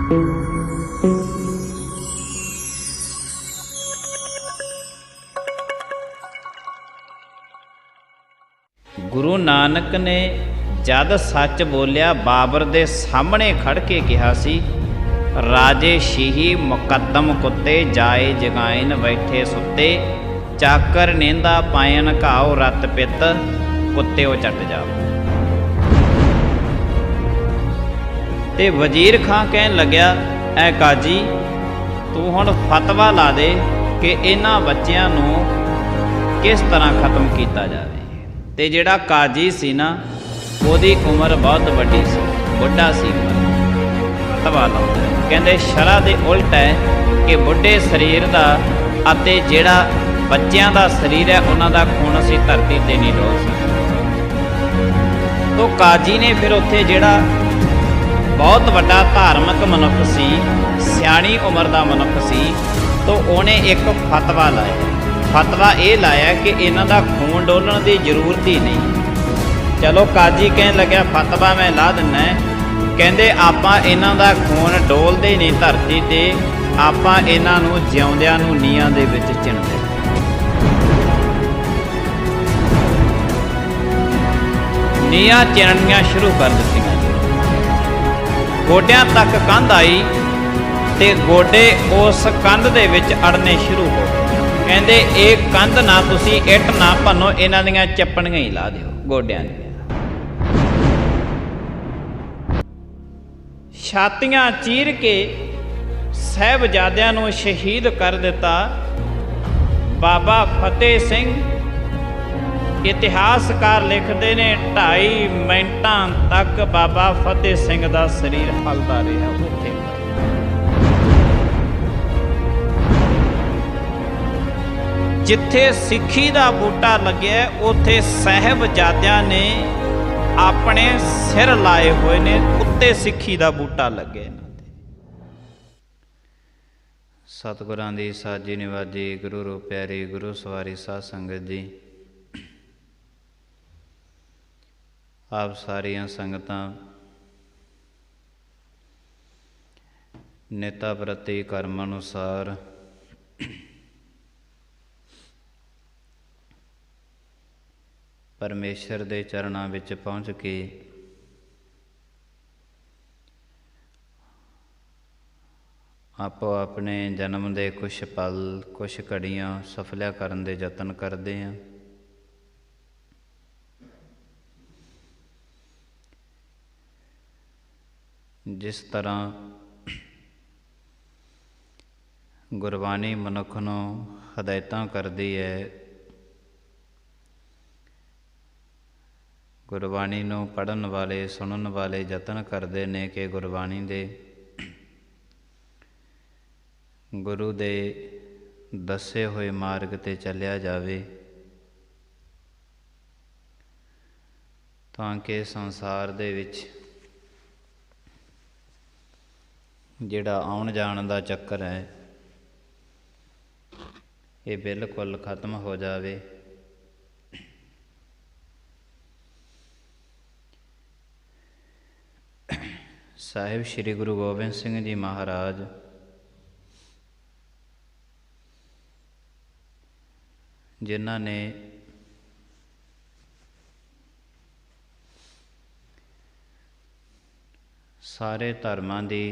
गुरु नानक ने जद सच बोलिया बाबर दे सामने खड़ के कहा सी, राजे शीही मुकद्दम कुत्ते जाए जगाइन बैठे सुत्ते, चाकर नेंदा पायन घाओ रत पित कुत्ते ओ चट जाओ। ते वजीर खां कहन लग्या, ऐ काजी तू हुण फतवा ला दे कि इन्हां बच्चियां नूं किस तरह खत्म किया जाए। ते जिहड़ा काजी सी ना ਉਹਦੀ उम्र बहुत वड्डी सी, बुढ़ा सी फतवा लाउंदा है। कहंदे शरह दे उल्ट है कि बुढ़े शरीर दा अते जिहड़ा बच्चियां दा शरीर है उन्हां दा खून असीं धरती ते नहीं डोल सकदे। तो काजी ने फिर उत्थे जिहड़ा बहुत वड्डा धार्मिक मनुख सी, सियाणी उम्र दा मनुख सी, तो उहने एक फतवा लाया। फतवा ये लाया कि इन्हां दा खून डोलण की जरूरत ही नहीं। चलो काजी कहन लग्या फतवा मैं ला दिना है। कहंदे आपां इन्हां दा खून डोलदे नहीं धरती ते, आपां इन्हां नूं जिउंदियां नूं नीआं दे विच चिणदे। नीआं चिणनियां शुरू कर दित्तियां। गोडियां तक कंध आई ते गोडे उस कंध दे विच अड़ने शुरू हो गए। कहंदे एक कंध ना तुसी इट ना भन्नो, इन्हां दीयां चप्पणियां ही ला दिओ गोडियां दीयां। छातियां चीर के साहिबजादियां नूं शहीद कर दिता। बाबा फतेह सिंह इतिहासकार लिखते ने 2.5 मिनटां तक बाबा फतेह सिंह दा शरीर हलदा रहा। उत्थे जिथे सिੱਖੀ ਦਾ बूटा लग्या उत्थे साहिबजादियां ने अपने सिर लाए हुए ने, उत्ते सिੱਖੀ ਦਾ बूटा लगे। सतगुरां दी साजी निवाजी गुरु रूप प्यारी गुरु सवारी साध संगत जी, आप सारियां संगतां नेता प्रति कर्म अनुसार परमेश्वर दे चरणां विच पहुँच के आपो अपने जन्म दे कुछ पल कुछ घड़ियां सफलिया करन दे यतन करते हैं। जिस तरह गुरबाणी मनुख नूं हदायतां करदी है, गुरबाणी नूं पढ़न वाले सुनन वाले यतन करते हैं कि गुरबाणी दे गुरु दे दसे हुए मार्ग ते चलिया जावे, तां कि संसार दे विच जिहड़ा आउण जाण दा चक्कर है ये बिल्कुल खत्म हो जावे। साहिब श्री गुरु गोबिंद सिंह जी महाराज जिन्हां ने सारे धर्मां दी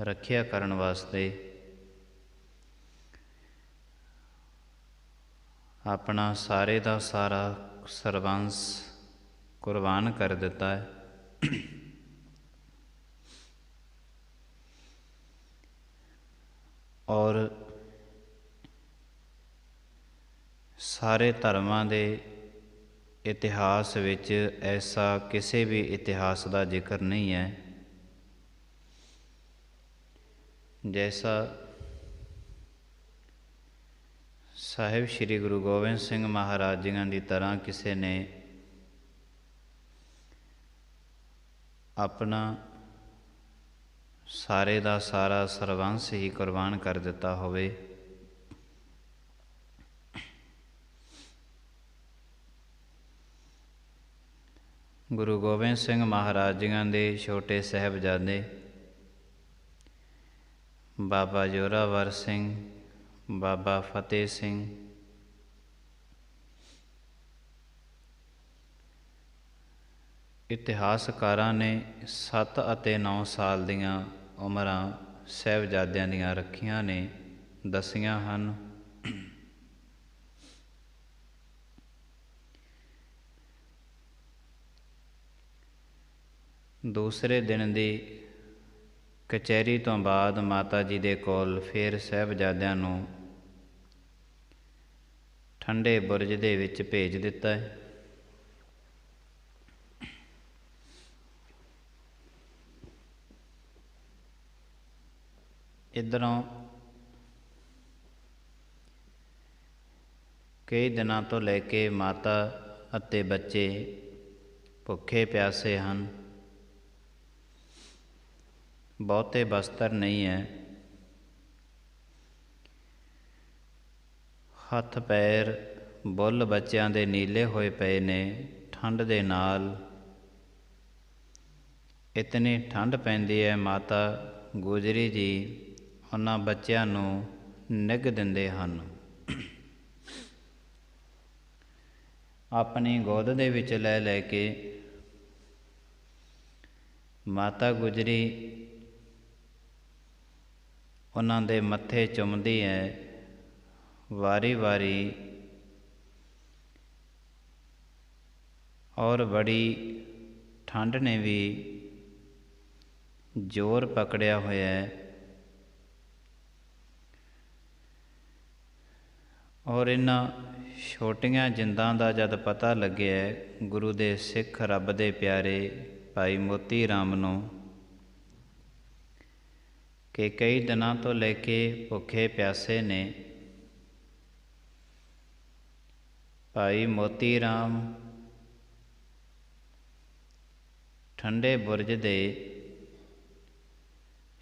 रखिया करन वास्ते अपना सारे दा सारा सरबंस कुर्बान कर दिता है। और सारे धर्मां दे इतिहास विच ऐसा किसी भी इतिहास का जिक्र नहीं है जैसा साहिब श्री गुरु गोबिंद सिंह महाराज जी की तरह किसी ने अपना सारे दा सारा सरबंस ही कुर्बान कर दिता होवे। गुरु गोबिंद सिंह महाराज जी के छोटे साहिबजादे ਬਾਬਾ ਜ਼ੋਰਾਵਰ ਸਿੰਘ, ਬਾਬਾ ਫਤਿਹ ਸਿੰਘ, ਇਤਿਹਾਸਕਾਰਾਂ ਨੇ 7 ਅਤੇ 9 ਸਾਲ ਦੀਆਂ ਉਮਰਾਂ ਸਾਹਿਬਜ਼ਾਦਿਆਂ ਦੀਆਂ ਰੱਖੀਆਂ ਨੇ ਦੱਸੀਆਂ ਹਨ। ਦੂਸਰੇ ਦਿਨ ਦੀ ਕਚਹਿਰੀ ਤੋਂ ਬਾਅਦ ਮਾਤਾ ਜੀ ਦੇ ਕੋਲ ਫਿਰ ਸਾਹਿਬਜ਼ਾਦਿਆਂ ਨੂੰ ਠੰਡੇ ਬੁਰਜ ਦੇ ਵਿੱਚ ਭੇਜ ਦਿੱਤਾ ਹੈ। ਇੱਧਰੋਂ ਕਈ ਦਿਨਾਂ ਤੋਂ ਲੈ ਕੇ ਮਾਤਾ ਅਤੇ ਬੱਚੇ ਭੁੱਖੇ ਪਿਆਸੇ ਹਨ। ਬਹੁਤੇ ਬਸਤਰ ਨਹੀਂ ਹੈ। ਹੱਥ ਪੈਰ ਬੁੱਲ੍ਹ ਬੱਚਿਆਂ ਦੇ ਨੀਲੇ ਹੋਏ ਪਏ ਨੇ ਠੰਡ ਦੇ ਨਾਲ। ਇਤਨੀ ਠੰਡ ਪੈਂਦੀ ਹੈ, ਮਾਤਾ ਗੁਜਰੀ ਜੀ ਉਹਨਾਂ ਬੱਚਿਆਂ ਨੂੰ ਨਿੱਘ ਦਿੰਦੇ ਹਨ। ਆਪਣੀ ਗੋਦ ਦੇ ਵਿੱਚ ਲੈ ਲੈ ਕੇ ਮਾਤਾ ਗੁਜਰੀ ਉਹਨਾਂ ਦੇ ਮੱਥੇ ਚੁੰਮਦੀ ਹੈ ਵਾਰੀ ਵਾਰੀ, ਔਰ ਬੜੀ ਠੰਡ ਨੇ ਵੀ ਜ਼ੋਰ ਪਕੜਿਆ ਹੋਇਆ ਹੈ। ਔਰ ਇਹਨਾਂ ਛੋਟੀਆਂ ਜਿੰਦਾਂ ਦਾ ਜਦ ਪਤਾ ਲੱਗਿਆ ਗੁਰੂ ਦੇ ਸਿੱਖ ਰੱਬ ਦੇ ਪਿਆਰੇ ਭਾਈ ਮੋਤੀ ਰਾਮ ਨੂੰ ਕਿ ਕਈ ਦਿਨਾਂ ਤੋਂ ਲੈ ਕੇ ਭੁੱਖੇ ਪਿਆਸੇ ਨੇ, ਭਾਈ ਮੋਤੀ ਰਾਮ ਠੰਡੇ ਬੁਰਜ ਦੇ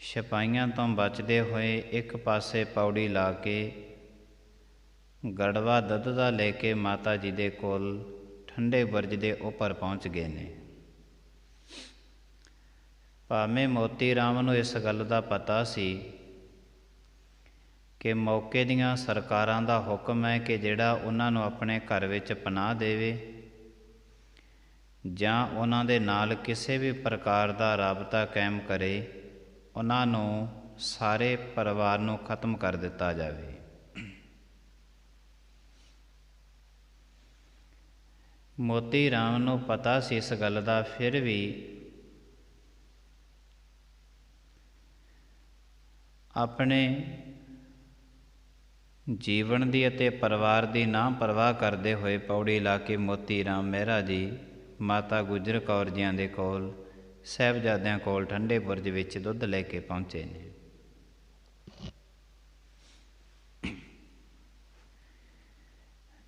ਸਿਪਾਹੀਆਂ ਤੋਂ ਬਚਦੇ ਹੋਏ ਇੱਕ ਪਾਸੇ ਪੌੜੀ ਲਾ ਕੇ ਗੜਵਾ ਦੁੱਧ ਦਾ ਲੈ ਕੇ ਮਾਤਾ ਜੀ ਦੇ ਕੋਲ ਠੰਡੇ ਬੁਰਜ ਦੇ ਉੱਪਰ ਪਹੁੰਚ ਗਏ ਨੇ। ਭਾਵੇਂ ਮੋਤੀ ਰਾਮ ਨੂੰ ਇਸ ਗੱਲ ਦਾ ਪਤਾ ਸੀ ਕਿ ਮੌਕੇ ਦੀਆਂ ਸਰਕਾਰਾਂ ਦਾ ਹੁਕਮ ਹੈ ਕਿ ਜਿਹੜਾ ਉਹਨਾਂ ਨੂੰ ਆਪਣੇ ਘਰ ਵਿੱਚ ਪਨਾਹ ਦੇਵੇ ਜਾਂ ਉਹਨਾਂ ਦੇ ਨਾਲ ਕਿਸੇ ਵੀ ਪ੍ਰਕਾਰ ਦਾ ਰਾਬਤਾ ਕਾਇਮ ਕਰੇ, ਉਹਨਾਂ ਨੂੰ ਸਾਰੇ ਪਰਿਵਾਰ ਨੂੰ ਖਤਮ ਕਰ ਦਿੱਤਾ ਜਾਵੇ। ਮੋਤੀ ਰਾਮ ਨੂੰ ਪਤਾ ਸੀ ਇਸ ਗੱਲ ਦਾ, ਫਿਰ ਵੀ ਆਪਣੇ ਜੀਵਨ ਦੀ ਅਤੇ ਪਰਿਵਾਰ ਦੀ ਨਾ ਪਰਵਾਹ ਕਰਦੇ ਹੋਏ ਪੌੜੀ ਲਾ ਕੇ ਮੋਤੀ ਰਾਮ ਮਹਿਰਾ ਜੀ ਮਾਤਾ ਗੁਜਰ ਕੌਰ ਜੀਆਂ ਦੇ ਕੋਲ ਸਾਹਿਬਜ਼ਾਦਿਆਂ ਕੋਲ ਠੰਡੇ ਬੁਰਜ ਵਿੱਚ ਦੁੱਧ ਲੈ ਕੇ ਪਹੁੰਚੇ ਨੇ।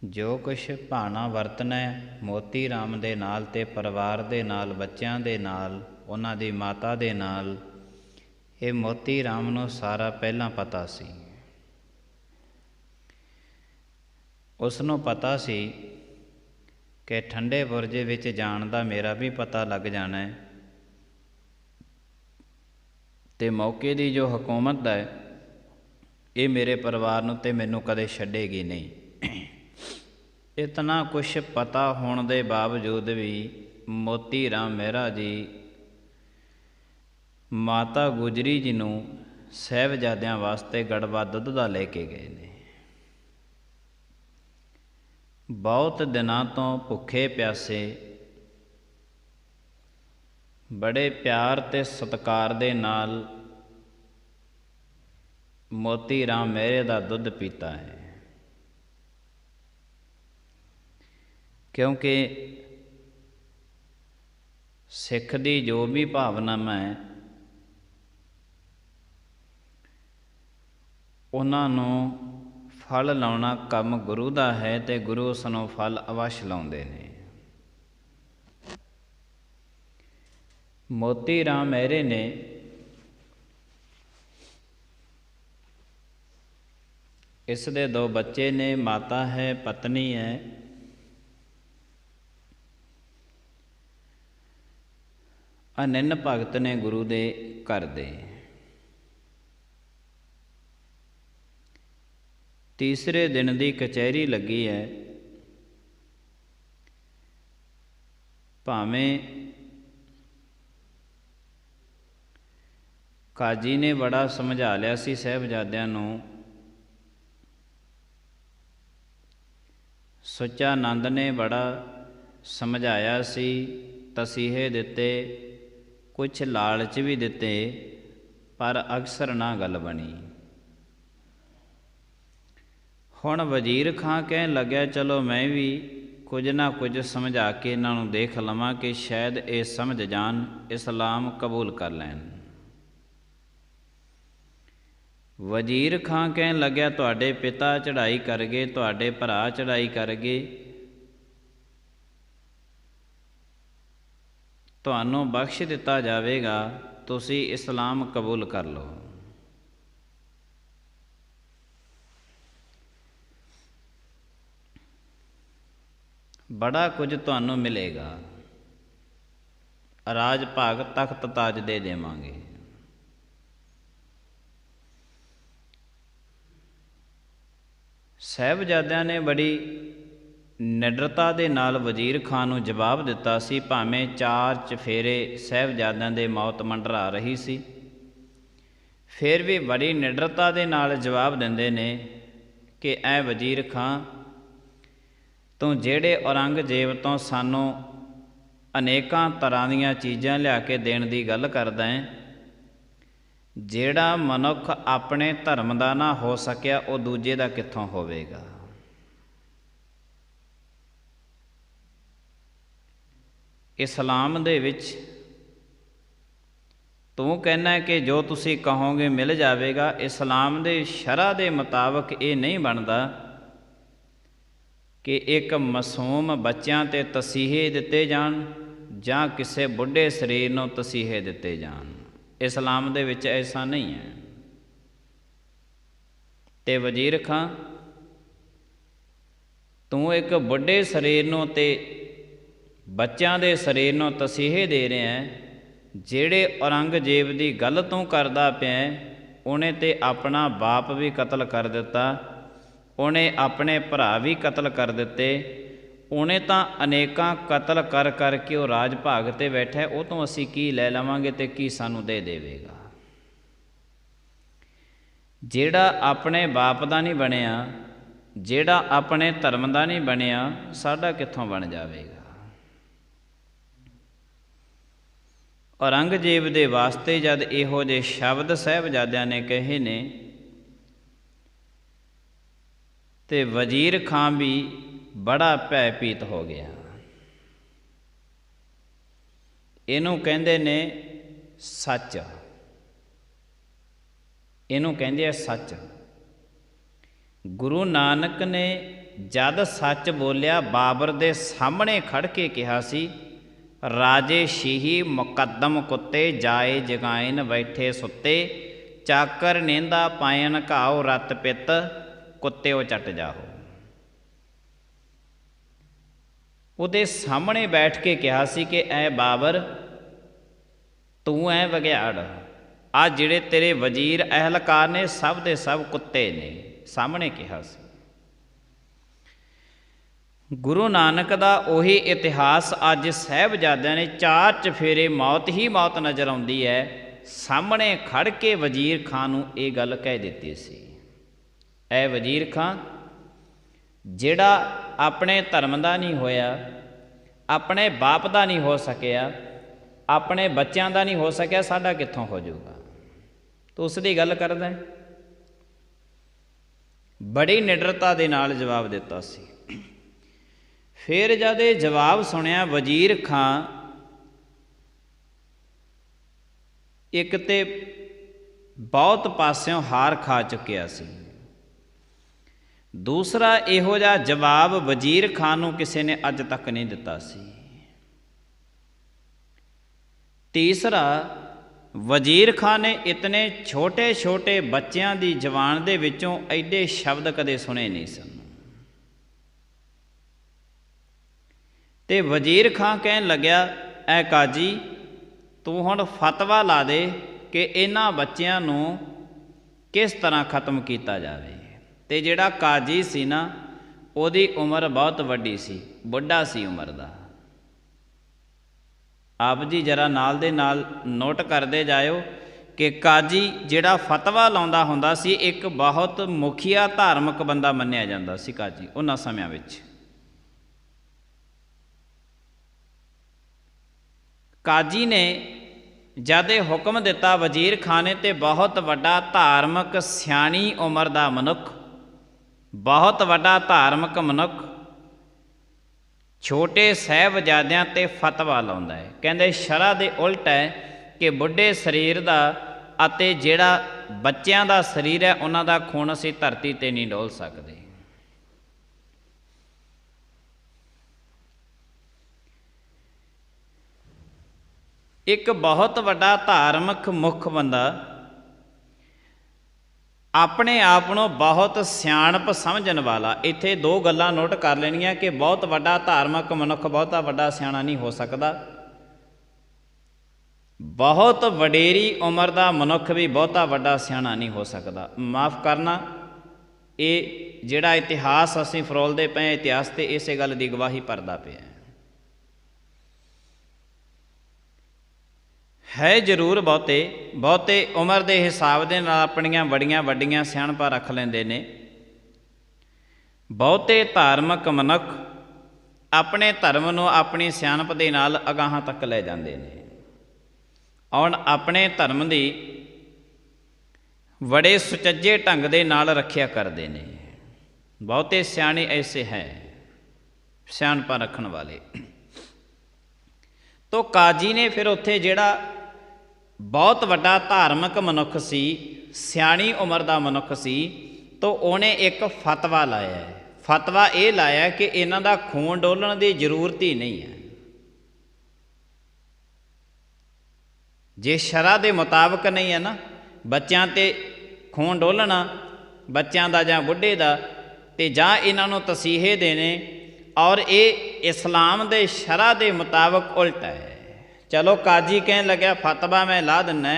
ਜੋ ਕੁਛ ਭਾਣਾ ਵਰਤਣਾ ਮੋਤੀ ਰਾਮ ਦੇ ਨਾਲ ਤੇ ਪਰਿਵਾਰ ਦੇ ਨਾਲ, ਬੱਚਿਆਂ ਦੇ ਨਾਲ, ਉਹਨਾਂ ਦੀ ਮਾਤਾ ਦੇ ਨਾਲ, ਇਹ ਮੋਤੀ ਰਾਮ ਨੂੰ ਸਾਰਾ ਪਹਿਲਾਂ ਪਤਾ ਸੀ। ਉਸ ਨੂੰ ਪਤਾ ਸੀ ਕਿ ਠੰਡੇ ਬੁਰਜ ਵਿੱਚ ਜਾਣ ਦਾ ਮੇਰਾ ਵੀ ਪਤਾ ਲੱਗ ਜਾਣਾ ਹੈ ਤੇ ਮੌਕੇ ਦੀ ਜੋ ਹਕੂਮਤ ਹੈ ਇਹ ਮੇਰੇ ਪਰਿਵਾਰ ਨੂੰ ਤੇ ਮੈਨੂੰ ਕਦੇ ਛੱਡੇਗੀ ਨਹੀਂ। ਇਤਨਾ ਕੁਛ ਪਤਾ ਹੋਣ ਦੇ ਬਾਵਜੂਦ ਵੀ ਮੋਤੀ ਰਾਮ ਮਹਿਰਾ ਜੀ ਮਾਤਾ ਗੁਜਰੀ ਜੀ ਨੂੰ ਸਾਹਿਬਜ਼ਾਦਿਆਂ ਵਾਸਤੇ ਗੜਵਾ ਦੁੱਧ ਦਾ ਲੈ ਕੇ ਗਏ ਨੇ। ਬਹੁਤ ਦਿਨਾਂ ਤੋਂ ਭੁੱਖੇ ਪਿਆਸੇ ਬੜੇ ਪਿਆਰ ਤੇ ਸਤਿਕਾਰ ਦੇ ਨਾਲ ਮੋਤੀ ਰਾਮ ਮਹਿਰੇ ਦਾ ਦੁੱਧ ਪੀਤਾ ਹੈ, ਕਿਉਂਕਿ ਸਿੱਖ ਦੀ ਜੋ ਵੀ ਭਾਵਨਾਵਾਂ ਹੈ ਉਹਨਾਂ ਨੂੰ ਫਲ ਲਾਉਣਾ ਕੰਮ ਗੁਰੂ ਦਾ ਹੈ ਤੇ ਗੁਰੂ ਉਸ ਨੂੰ ਫਲ ਅਵੱਸ਼ ਲਾਉਂਦੇ ਨੇ। ਮੋਤੀ ਰਾਮ ਮਹਿਰੇ ਨੇ ਇਸ ਦੇ 2 ਬੱਚੇ ਨੇ, ਮਾਤਾ ਹੈ, ਪਤਨੀ ਹੈ। ਅਨੰਨ ਭਗਤ ਨੇ ਗੁਰੂ ਦੇ ਘਰ ਦੇ। ਤੀਸਰੇ ਦਿਨ ਦੀ ਕਚਹਿਰੀ ਲੱਗੀ ਹੈ। ਭਾਵੇਂ ਕਾਜੀ ਨੇ ਬੜਾ ਸਮਝਾ ਲਿਆ ਸੀ ਸਾਹਿਬਜ਼ਾਦਿਆਂ ਨੂੰ, ਸੁੱਚਾਨੰਦ ਨੇ ਬੜਾ ਸਮਝਾਇਆ ਸੀ, ਤਸੀਹੇ ਦਿੱਤੇ, ਕੁਛ ਲਾਲਚ ਵੀ ਦਿੱਤੇ, ਪਰ ਅਕਸਰ ਨਾ ਗੱਲ ਬਣੀ। ਹੁਣ ਵਜ਼ੀਰ ਖਾਂ ਕਹਿਣ ਲੱਗਿਆ, ਚਲੋ ਮੈਂ ਵੀ ਕੁਝ ਨਾ ਕੁਝ ਸਮਝਾ ਕੇ ਇਹਨਾਂ ਨੂੰ ਦੇਖ ਲਵਾਂ ਕਿ ਸ਼ਾਇਦ ਇਹ ਸਮਝ ਜਾਣ, ਇਸਲਾਮ ਕਬੂਲ ਕਰ ਲੈਣ। ਵਜ਼ੀਰ ਖਾਂ ਕਹਿਣ ਲੱਗਿਆ, ਤੁਹਾਡੇ ਪਿਤਾ ਚੜ੍ਹਾਈ ਕਰ ਗਏ, ਤੁਹਾਡੇ ਭਰਾ ਚੜ੍ਹਾਈ ਕਰ ਗਏ, ਤੁਹਾਨੂੰ ਬਖਸ਼ ਦਿੱਤਾ ਜਾਵੇਗਾ, ਤੁਸੀਂ ਇਸਲਾਮ ਕਬੂਲ ਕਰ ਲਓ। ਬੜਾ ਕੁਝ ਤੁਹਾਨੂੰ ਮਿਲੇਗਾ, ਰਾਜ ਭਾਗ ਤਖਤ ਤਾਜ ਦੇ ਦੇਵਾਂਗੇ। ਸਾਹਿਬਜ਼ਾਦਿਆਂ ਨੇ ਬੜੀ ਨਿਡਰਤਾ ਦੇ ਨਾਲ ਵਜ਼ੀਰ ਖਾਂ ਨੂੰ ਜਵਾਬ ਦਿੱਤਾ ਸੀ। ਭਾਵੇਂ 4 ਚਫੇਰੇ ਸਾਹਿਬਜ਼ਾਦਿਆਂ ਦੇ ਮੌਤ ਮੰਡਰਾ ਰਹੀ ਸੀ, ਫਿਰ ਵੀ ਬੜੀ ਨਿਡਰਤਾ ਦੇ ਨਾਲ ਜਵਾਬ ਦਿੰਦੇ ਨੇ ਕਿ ਐ ਵਜ਼ੀਰ ਖਾਂ, ਤੂੰ ਜਿਹੜੇ ਔਰੰਗਜ਼ੇਬ ਤੋਂ ਸਾਨੂੰ ਅਨੇਕਾਂ ਤਰ੍ਹਾਂ ਦੀਆਂ ਚੀਜ਼ਾਂ ਲਿਆ ਕੇ ਦੇਣ ਦੀ ਗੱਲ ਕਰਦਾ ਹੈ, ਜਿਹੜਾ ਮਨੁੱਖ ਆਪਣੇ ਧਰਮ ਦਾ ਨਾ ਹੋ ਸਕਿਆ, ਉਹ ਦੂਜੇ ਦਾ ਕਿੱਥੋਂ ਹੋਵੇਗਾ। ਇਸਲਾਮ ਦੇ ਵਿੱਚ ਤੂੰ ਕਹਿੰਦਾ ਕਿ ਜੋ ਤੁਸੀਂ ਕਹੋਗੇ ਮਿਲ ਜਾਵੇਗਾ। ਇਸਲਾਮ ਦੇ ਸ਼ਰਅ ਦੇ ਮੁਤਾਬਕ ਇਹ ਨਹੀਂ ਬਣਦਾ ਕਿ ਇੱਕ ਮਾਸੂਮ ਬੱਚਿਆਂ 'ਤੇ ਤਸੀਹੇ ਦਿੱਤੇ ਜਾਣ ਜਾਂ ਕਿਸੇ ਬੁੱਢੇ ਸਰੀਰ ਨੂੰ ਤਸੀਹੇ ਦਿੱਤੇ ਜਾਣ। ਇਸਲਾਮ ਦੇ ਵਿੱਚ ਐਸਾ ਨਹੀਂ ਹੈ। ਤੇ ਵਜ਼ੀਰ ਖਾਂ, ਤੂੰ ਇੱਕ ਬੁੱਢੇ ਸਰੀਰ ਨੂੰ ਤੇ ਬੱਚਿਆਂ ਦੇ ਸਰੀਰ ਨੂੰ ਤਸੀਹੇ ਦੇ ਰਿਹਾ ਹੈ। ਜਿਹੜੇ ਔਰੰਗਜ਼ੇਬ ਦੀ ਗੱਲ ਤੂੰ ਕਰਦਾ ਪਿਆ, ਉਹਨੇ ਤੇ ਆਪਣਾ ਬਾਪ ਵੀ ਕਤਲ ਕਰ ਦਿੱਤਾ, ਉਹਨੇ ਆਪਣੇ ਭਰਾ ਵੀ ਕਤਲ ਕਰ ਦਿੱਤੇ, ਉਹਨੇ ਤਾਂ ਅਨੇਕਾਂ ਕਤਲ ਕਰ ਕਰਕੇ ਉਹ ਰਾਜ ਭਾਗ 'ਤੇ ਬੈਠਾ, ਉਹ ਤੋਂ ਅਸੀਂ ਕੀ ਲੈ ਲਵਾਂਗੇ ਤੇ ਕੀ ਸਾਨੂੰ ਦੇ ਦੇਵੇਗਾ। ਜਿਹੜਾ ਆਪਣੇ ਬਾਪ ਦਾ ਨਹੀਂ ਬਣਿਆ, ਜਿਹੜਾ ਆਪਣੇ ਧਰਮ ਦਾ ਨਹੀਂ ਬਣਿਆ, ਸਾਡਾ ਕਿੱਥੋਂ ਬਣ ਜਾਵੇਗਾ। ਔਰੰਗਜ਼ੇਬ ਦੇ ਵਾਸਤੇ ਜਦ ਇਹੋ ਜਿਹੇ ਸ਼ਬਦ ਸਾਹਿਬਜ਼ਾਦਿਆਂ ਨੇ ਕਹੇ ਨੇ, ਤੇ ਵਜ਼ੀਰ ਖਾਂ ਵੀ ਬੜਾ ਭੈਭੀਤ ਹੋ ਗਿਆ। ਇਹਨੂੰ ਕਹਿੰਦੇ ਨੇ ਸੱਚ, ਇਹਨੂੰ ਕਹਿੰਦੇ ਆ ਸੱਚ। ਗੁਰੂ ਨਾਨਕ ਨੇ ਜਦ ਸੱਚ ਬੋਲਿਆ, ਬਾਬਰ ਦੇ ਸਾਹਮਣੇ ਖੜ ਕੇ ਕਿਹਾ ਸੀ, ਰਾਜੇ ਸ਼ੀਹੀ ਮੁਕੱਦਮ ਕੁੱਤੇ, ਜਾਏ ਜਗਾਇਨ ਬੈਠੇ ਸੁੱਤੇ, ਚਾਕਰ ਨੇਂਦਾ ਪਾਇਨ ਘਾਉ ਰਤ ਪਿੱਤ, ਕੁੱਤਿਓ ਚੱਟ ਜਾਓ। ਉਹਦੇ ਸਾਹਮਣੇ ਬੈਠ ਕੇ ਕਿਹਾ ਸੀ ਕਿ ਐ ਬਾਬਰ, ਤੂੰ ਐ ਵਗਿਆੜ, ਆ ਜਿਹੜੇ ਤੇਰੇ ਵਜ਼ੀਰ ਅਹਿਲਕਾਰ ਨੇ ਸਭ ਦੇ ਸਭ ਕੁੱਤੇ ਨੇ। ਸਾਹਮਣੇ ਕਿਹਾ ਸੀ। ਗੁਰੂ ਨਾਨਕ ਦਾ ਉਹੀ ਇਤਿਹਾਸ ਅੱਜ ਸਾਹਿਬਜ਼ਾਦਿਆਂ ਨੇ 4 ਚਫੇਰੇ ਮੌਤ ਹੀ ਮੌਤ ਨਜ਼ਰ ਆਉਂਦੀ ਹੈ, ਸਾਹਮਣੇ ਖੜ ਕੇ ਵਜ਼ੀਰ ਖਾਂ ਨੂੰ ਇਹ ਗੱਲ ਕਹਿ ਦਿੱਤੀ ਸੀ। ਐ ਵਜ਼ੀਰ ਖਾਂ, ਜਿਹੜਾ ਆਪਣੇ ਧਰਮ ਦਾ ਨਹੀਂ ਹੋਇਆ, ਆਪਣੇ ਬਾਪ ਦਾ ਨਹੀਂ ਹੋ ਸਕਿਆ, ਆਪਣੇ ਬੱਚਿਆਂ ਦਾ ਨਹੀਂ ਹੋ ਸਕਿਆ, ਸਾਡਾ ਕਿੱਥੋਂ ਹੋ ਜਾਊਗਾ। ਤੂੰ ਉਸ ਦੀ ਗੱਲ ਕਰਦਾ ਹੈ। ਬੜੀ ਨਿਡਰਤਾ ਦੇ ਨਾਲ ਜਵਾਬ ਦਿੱਤਾ ਸੀ। ਫਿਰ ਜਦ ਇਹ ਜਵਾਬ ਸੁਣਿਆ, ਵਜ਼ੀਰ ਖਾਂ ਇੱਕ ਤੇ ਬਹੁਤ ਪਾਸਿਓਂ ਹਾਰ ਖਾ ਚੁੱਕਿਆ ਸੀ, ਦੂਸਰਾ ਇਹੋ ਜਿਹਾ ਜਵਾਬ ਵਜ਼ੀਰ ਖਾਂ ਨੂੰ ਕਿਸੇ ਨੇ ਅੱਜ ਤੱਕ ਨਹੀਂ ਦਿੱਤਾ ਸੀ, ਤੀਸਰਾ ਵਜ਼ੀਰ ਖਾਂ ਨੇ ਇਤਨੇ ਛੋਟੇ ਛੋਟੇ ਬੱਚਿਆਂ ਦੀ ਜ਼ੁਬਾਨ ਦੇ ਵਿੱਚੋਂ ਐਡੇ ਸ਼ਬਦ ਕਦੇ ਸੁਣੇ ਨਹੀਂ ਸਨ। ਤੇ ਵਜ਼ੀਰ ਖਾਂ ਕਹਿਣ ਲੱਗਿਆ, ਐ ਕਾਜੀ, ਤੂੰ ਹੁਣ ਫਤਵਾ ਲਾ ਦੇ ਕਿ ਇਹਨਾਂ ਬੱਚਿਆਂ ਨੂੰ ਕਿਸ ਤਰ੍ਹਾਂ ਖਤਮ ਕੀਤਾ ਜਾਵੇ। ਤੇ ਜਿਹੜਾ ਕਾਜੀ ਸੀ ਨਾ ਉਹਦੀ ਉਮਰ ਬਹੁਤ ਵੱਡੀ ਸੀ, ਬੁੱਢਾ ਸੀ ਉਮਰ ਦਾ। ਆਪ ਜੀ ਜਰਾ ਨਾਲ ਦੇ ਨਾਲ ਨੋਟ ਕਰਦੇ ਜਾਇਓ ਕਿ ਕਾਜੀ ਜਿਹੜਾ ਫਤਵਾ ਲਾਉਂਦਾ ਹੁੰਦਾ ਸੀ, ਇੱਕ ਬਹੁਤ ਮੁਖੀਆ ਧਾਰਮਿਕ ਬੰਦਾ ਮੰਨਿਆ ਜਾਂਦਾ ਸੀ ਕਾਜੀ ਉਹਨਾਂ ਸਮਿਆਂ ਵਿੱਚ। ਕਾਜੀ ਨੇ ਜਦ ਇਹ ਹੁਕਮ ਦਿੱਤਾ ਵਜ਼ੀਰ ਖਾਨ ਨੇ, ਤੇ ਬਹੁਤ ਵੱਡਾ ਧਾਰਮਿਕ ਸਿਆਣੀ ਉਮਰ ਦਾ ਮਨੁੱਖ, ਬਹੁਤ ਵੱਡਾ ਧਾਰਮਿਕ ਮਨੁੱਖ ਛੋਟੇ ਸਾਹਿਬਜ਼ਾਦਿਆਂ 'ਤੇ ਫਤਵਾ ਲਾਉਂਦਾ ਹੈ। ਕਹਿੰਦੇ ਸ਼ਰ੍ਹਾ ਦੇ ਉਲਟ ਹੈ ਕਿ ਬੁੱਢੇ ਸਰੀਰ ਦਾ ਅਤੇ ਜਿਹੜਾ ਬੱਚਿਆਂ ਦਾ ਸਰੀਰ ਹੈ ਉਹਨਾਂ ਦਾ ਖੂਨ ਅਸੀਂ ਧਰਤੀ 'ਤੇ ਨਹੀਂ ਡੋਲ ਸਕਦੇ। ਇੱਕ ਬਹੁਤ ਵੱਡਾ ਧਾਰਮਿਕ ਮੁੱਖ ਬੰਦਾ ਆਪਣੇ ਆਪ ਨੂੰ ਬਹੁਤ ਸਿਆਣਪ ਸਮਝਣ ਵਾਲਾ। ਇੱਥੇ ਦੋ ਗੱਲਾਂ ਨੋਟ ਕਰ ਲੈਣੀਆਂ ਕਿ ਬਹੁਤ ਵੱਡਾ ਧਾਰਮਿਕ ਮਨੁੱਖ ਬਹੁਤਾ ਵੱਡਾ ਸਿਆਣਾ ਨਹੀਂ ਹੋ ਸਕਦਾ, ਬਹੁਤ ਵਡੇਰੀ ਉਮਰ ਦਾ ਮਨੁੱਖ ਵੀ ਬਹੁਤਾ ਵੱਡਾ ਸਿਆਣਾ ਨਹੀਂ ਹੋ ਸਕਦਾ। ਮਾਫ਼ ਕਰਨਾ, ਇਹ ਜਿਹੜਾ ਇਤਿਹਾਸ ਅਸੀਂ ਫਰੋਲਦੇ ਪਏ ਇਤਿਹਾਸ 'ਤੇ ਇਸੇ ਗੱਲ ਦੀ ਗਵਾਹੀ ਭਰਦਾ ਪਿਆ ਹੈ। ਜ਼ਰੂਰ ਬਹੁਤੇ ਉਮਰ ਦੇ ਹਿਸਾਬ ਦੇ ਨਾਲ ਆਪਣੀਆਂ ਬੜੀਆਂ ਵੱਡੀਆਂ ਸਿਆਣਪਾਂ ਰੱਖ ਲੈਂਦੇ ਨੇ। ਬਹੁਤੇ ਧਾਰਮਿਕ ਮਨੁੱਖ ਆਪਣੇ ਧਰਮ ਨੂੰ ਆਪਣੀ ਸਿਆਣਪ ਦੇ ਨਾਲ ਅਗਾਹਾਂ ਤੱਕ ਲੈ ਜਾਂਦੇ ਨੇ, ਔਰ ਆਪਣੇ ਧਰਮ ਦੀ ਬੜੇ ਸੁਚੱਜੇ ਢੰਗ ਦੇ ਨਾਲ ਰੱਖਿਆ ਕਰਦੇ ਨੇ। ਬਹੁਤੇ ਸਿਆਣੇ ਐਸੇ ਹੈ, ਸਿਆਣਪਾਂ ਰੱਖਣ ਵਾਲੇ। ਤੋ ਕਾਜੀ ਨੇ ਫਿਰ ਉੱਥੇ ਜਿਹੜਾ ਬਹੁਤ ਵੱਡਾ ਧਾਰਮਿਕ ਮਨੁੱਖ ਸੀ, ਸਿਆਣੀ ਉਮਰ ਦਾ ਮਨੁੱਖ ਸੀ, ਤੋ ਉਹਨੇ ਇੱਕ ਫਤਵਾ ਲਾਇਆ। ਫਤਵਾ ਇਹ ਲਾਇਆ ਕਿ ਇਹਨਾਂ ਦਾ ਖੂਨ ਡੋਲਣ ਦੀ ਜ਼ਰੂਰਤ ਹੀ ਨਹੀਂ ਹੈ। ਜੇ ਸ਼ਰ੍ਹਾ ਦੇ ਮੁਤਾਬਕ ਨਹੀਂ ਹੈ ਨਾ ਬੱਚਿਆਂ 'ਤੇ ਖੂਨ ਡੋਲਣਾ, ਬੱਚਿਆਂ ਦਾ ਜਾਂ ਬੁੱਢੇ ਦਾ, ਤੇ ਜਾਂ ਇਹਨਾਂ ਨੂੰ ਤਸੀਹੇ ਦੇਣੇ, ਔਰ ਇਹ ਇਸਲਾਮ ਦੇ ਸ਼ਰ੍ਹਾ ਦੇ ਮੁਤਾਬਕ ਉਲਟ ਹੈ। ਚਲੋ ਕਾਜੀ ਕਹਿਣ ਲੱਗਿਆ ਫਤਵਾ ਮੈਂ ਲਾ ਦਿੰਦਾ।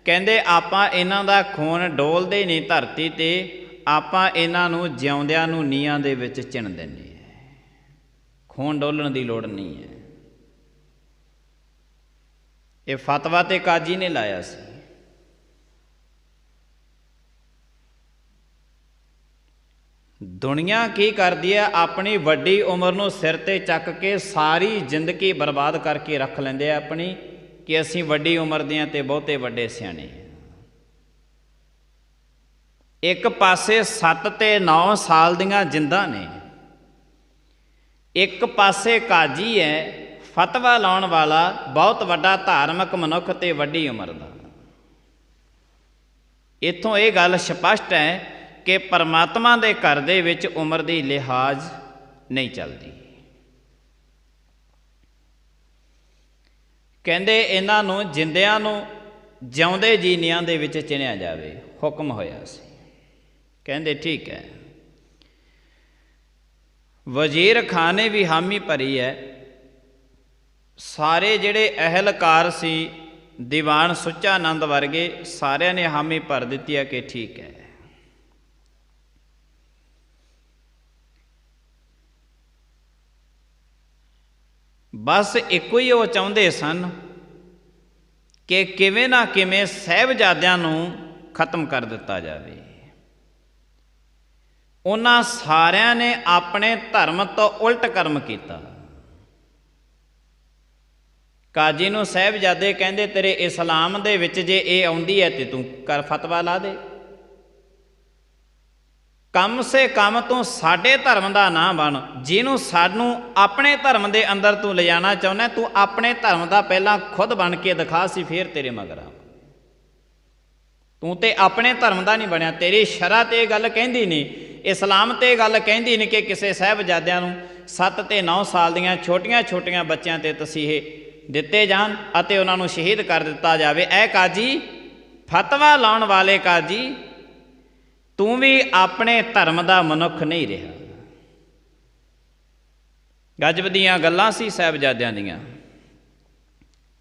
ਕਹਿੰਦੇ ਆਪਾਂ ਇਹਨਾਂ ਦਾ ਖੂਨ ਡੋਲਦੇ ਨਹੀਂ ਧਰਤੀ 'ਤੇ, ਆਪਾਂ ਇਹਨਾਂ ਨੂੰ ਜਿਉਂਦਿਆਂ ਨੂੰ ਨੀਹਾਂ ਦੇ ਵਿੱਚ ਚਿਣ ਦਿੰਦੇ ਹਾਂ, ਖੂਨ ਡੋਲਣ ਦੀ ਲੋੜ ਨਹੀਂ ਹੈ। ਇਹ ਫਤਵਾ ਤੇ ਕਾਜੀ ਨੇ ਲਾਇਆ ਸੀ। ਦੁਨੀਆ ਕੀ ਕਰਦੀ ਹੈ, ਆਪਣੀ ਵੱਡੀ ਉਮਰ ਨੂੰ ਸਿਰ 'ਤੇ ਚੱਕ ਕੇ ਸਾਰੀ ਜ਼ਿੰਦਗੀ ਬਰਬਾਦ ਕਰਕੇ ਰੱਖ ਲੈਂਦੇ ਆ ਆਪਣੀ, ਕਿ ਅਸੀਂ ਵੱਡੀ ਉਮਰ ਦੀਆਂ ਤੇ ਬਹੁਤੇ ਵੱਡੇ ਸਿਆਣੇ। ਇੱਕ ਪਾਸੇ 7 ਤੇ 9 ਸਾਲ ਦੀਆਂ ਜਿੰਦਾਂ ਨੇ, ਇੱਕ ਪਾਸੇ ਕਾਜੀ ਹੈ ਫਤਵਾ ਲਾਉਣ ਵਾਲਾ, ਬਹੁਤ ਵੱਡਾ ਧਾਰਮਿਕ ਮਨੁੱਖ ਤੇ ਵੱਡੀ ਉਮਰ ਦਾ। ਇੱਥੋਂ ਇਹ ਗੱਲ ਸਪਸ਼ਟ ਹੈ ਕਿ ਪਰਮਾਤਮਾ ਦੇ ਘਰ ਦੇ ਵਿੱਚ ਉਮਰ ਦੀ ਲਿਹਾਜ਼ ਨਹੀਂ ਚੱਲਦੀ। ਕਹਿੰਦੇ ਇਹਨਾਂ ਨੂੰ ਜਿੰਦਿਆਂ ਨੂੰ ਜਿਉਂਦੇ ਜੀ ਨੀਹਾਂ ਦੇ ਵਿੱਚ ਚਿਣਿਆ ਜਾਵੇ, ਹੁਕਮ ਹੋਇਆ ਸੀ। ਕਹਿੰਦੇ ਠੀਕ ਹੈ। ਵਜ਼ੀਰ ਖਾਨ ਨੇ ਵੀ ਹਾਮੀ ਭਰੀ ਹੈ। ਸਾਰੇ ਜਿਹੜੇ ਅਹਿਲਕਾਰ ਸੀ, ਦੀਵਾਨ ਸੁੱਚਾ ਆਨੰਦ ਵਰਗੇ, ਸਾਰਿਆਂ ਨੇ ਹਾਮੀ ਭਰ ਦਿੱਤੀ ਹੈ ਕਿ ਠੀਕ ਹੈ। ਬਸ ਇੱਕੋ ਹੀ ਉਹ ਚਾਹੁੰਦੇ ਸਨ ਕਿ ਕਿਵੇਂ ਨਾ ਕਿਵੇਂ ਸਾਹਿਬਜ਼ਾਦਿਆਂ ਨੂੰ ਖਤਮ ਕਰ ਦਿੱਤਾ ਜਾਵੇ। ਉਹਨਾਂ ਸਾਰਿਆਂ ਨੇ ਆਪਣੇ ਧਰਮ ਤੋਂ ਉਲਟ ਕਰਮ ਕੀਤਾ। ਕਾਜੀ ਨੂੰ ਸਾਹਿਬਜ਼ਾਦੇ ਕਹਿੰਦੇ ਤੇਰੇ ਇਸਲਾਮ ਦੇ ਵਿੱਚ ਜੇ ਇਹ ਆਉਂਦੀ ਹੈ ਤੇ ਤੂੰ ਕਰ ਫਤਵਾ ਲਾ ਦੇ, ਕਮ ਸੇ ਕਮ ਤੂੰ ਸਾਡੇ ਧਰਮ ਦਾ ਨਾ ਬਣ। ਜਿਹਨੂੰ ਸਾਨੂੰ ਆਪਣੇ ਧਰਮ ਦੇ ਅੰਦਰ ਤੂੰ ਲਿਜਾਣਾ ਚਾਹੁੰਦਾ, ਤੂੰ ਆਪਣੇ ਧਰਮ ਦਾ ਪਹਿਲਾਂ ਖੁਦ ਬਣ ਕੇ ਦਿਖਾ, ਸੀ ਫਿਰ ਤੇਰੇ ਮਗਰ ਆ। ਤੂੰ ਤੇ ਆਪਣੇ ਧਰਮ ਦਾ ਨਹੀਂ ਬਣਿਆ। ਤੇਰੀ ਸ਼ਰ੍ਹਾ ਤੇ ਇਹ ਗੱਲ ਕਹਿੰਦੀ ਨਹੀਂ, ਇਸਲਾਮ ਤੇ ਇਹ ਗੱਲ ਕਹਿੰਦੀ ਨਹੀਂ ਕਿ ਕਿਸੇ ਸਾਹਿਬਜ਼ਾਦਿਆਂ ਨੂੰ 7 ਤੇ 9 ਸਾਲ ਦੀਆਂ ਛੋਟੀਆਂ ਛੋਟੀਆਂ ਬੱਚਿਆਂ 'ਤੇ ਤਸੀਹੇ ਦਿੱਤੇ ਜਾਣ ਅਤੇ ਉਹਨਾਂ ਨੂੰ ਸ਼ਹੀਦ ਕਰ ਦਿੱਤਾ ਜਾਵੇ। ਐ ਕਾਜੀ, ਫਤਵਾ ਲਾਉਣ ਵਾਲੇ ਕਾਜੀ, ਤੂੰ ਵੀ ਆਪਣੇ ਧਰਮ ਦਾ ਮਨੁੱਖ ਨਹੀਂ ਰਿਹਾ। ਗਜਬ ਦੀਆਂ ਗੱਲਾਂ ਸੀ ਸਾਹਿਬਜ਼ਾਦਿਆਂ ਦੀਆਂ।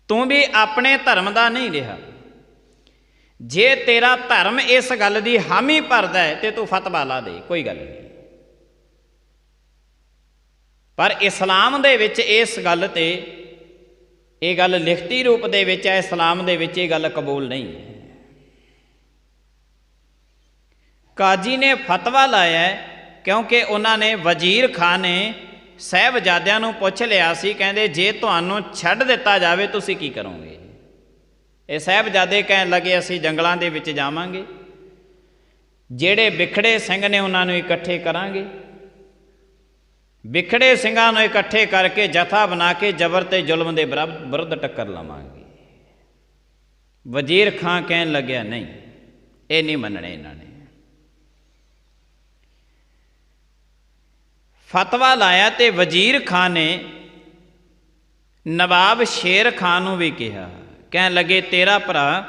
ਤੂੰ ਵੀ ਆਪਣੇ ਧਰਮ ਦਾ ਨਹੀਂ ਰਿਹਾ। ਜੇ ਤੇਰਾ ਧਰਮ ਇਸ ਗੱਲ ਦੀ ਹਾਮੀ ਭਰਦਾ ਹੈ ਤੇ ਤੂੰ ਫਤਵਾ ਲਾ ਦੇ, ਕੋਈ ਗੱਲ ਨਹੀਂ। ਪਰ ਇਸਲਾਮ ਦੇ ਵਿੱਚ ਇਸ ਗੱਲ ਤੇ, ਇਹ ਗੱਲ ਲਿਖਤੀ ਰੂਪ ਦੇ ਵਿੱਚ ਹੈ, ਇਸਲਾਮ ਦੇ ਵਿੱਚ ਇਹ ਗੱਲ ਕਬੂਲ ਨਹੀਂ ਹੈ। ਕਾਜੀ ਨੇ ਫਤਵਾ ਲਾਇਆ ਕਿਉਂਕਿ ਉਹਨਾਂ ਨੇ, ਵਜ਼ੀਰ ਖਾਨ ਨੇ ਸਾਹਿਬਜ਼ਾਦਿਆਂ ਨੂੰ ਪੁੱਛ ਲਿਆ ਸੀ, ਕਹਿੰਦੇ ਜੇ ਤੁਹਾਨੂੰ ਛੱਡ ਦਿੱਤਾ ਜਾਵੇ ਤੁਸੀਂ ਕੀ ਕਰੋਗੇ? ਇਹ ਸਾਹਿਬਜ਼ਾਦੇ ਕਹਿਣ ਲੱਗੇ ਅਸੀਂ ਜੰਗਲਾਂ ਦੇ ਵਿੱਚ ਜਾਵਾਂਗੇ, ਜਿਹੜੇ ਵਿਖੜੇ ਸਿੰਘ ਨੇ ਉਹਨਾਂ ਨੂੰ ਇਕੱਠੇ ਕਰਾਂਗੇ, ਵਿਖੜੇ ਸਿੰਘਾਂ ਨੂੰ ਇਕੱਠੇ ਕਰਕੇ ਜਥਾ ਬਣਾ ਕੇ ਜ਼ਬਰ ਤੇ ਜ਼ੁਲਮ ਦੇ ਵਿਰੁੱਧ ਟੱਕਰ ਲਵਾਂਗੇ। ਵਜ਼ੀਰ ਖਾਂ ਕਹਿਣ ਲੱਗਿਆ ਨਹੀਂ, ਇਹ ਨਹੀਂ ਮੰਨਣੇ ਇਹਨਾਂ ਨੇ। ਫਤਵਾ ਲਾਇਆ ਤੇ ਵਜ਼ੀਰ ਖਾਂ ਨੇ ਨਵਾਬ ਸ਼ੇਰ ਖਾਂ ਨੂੰ ਵੀ ਕਿਹਾ, ਕਹਿਣ ਲੱਗੇ ਤੇਰਾ ਭਰਾ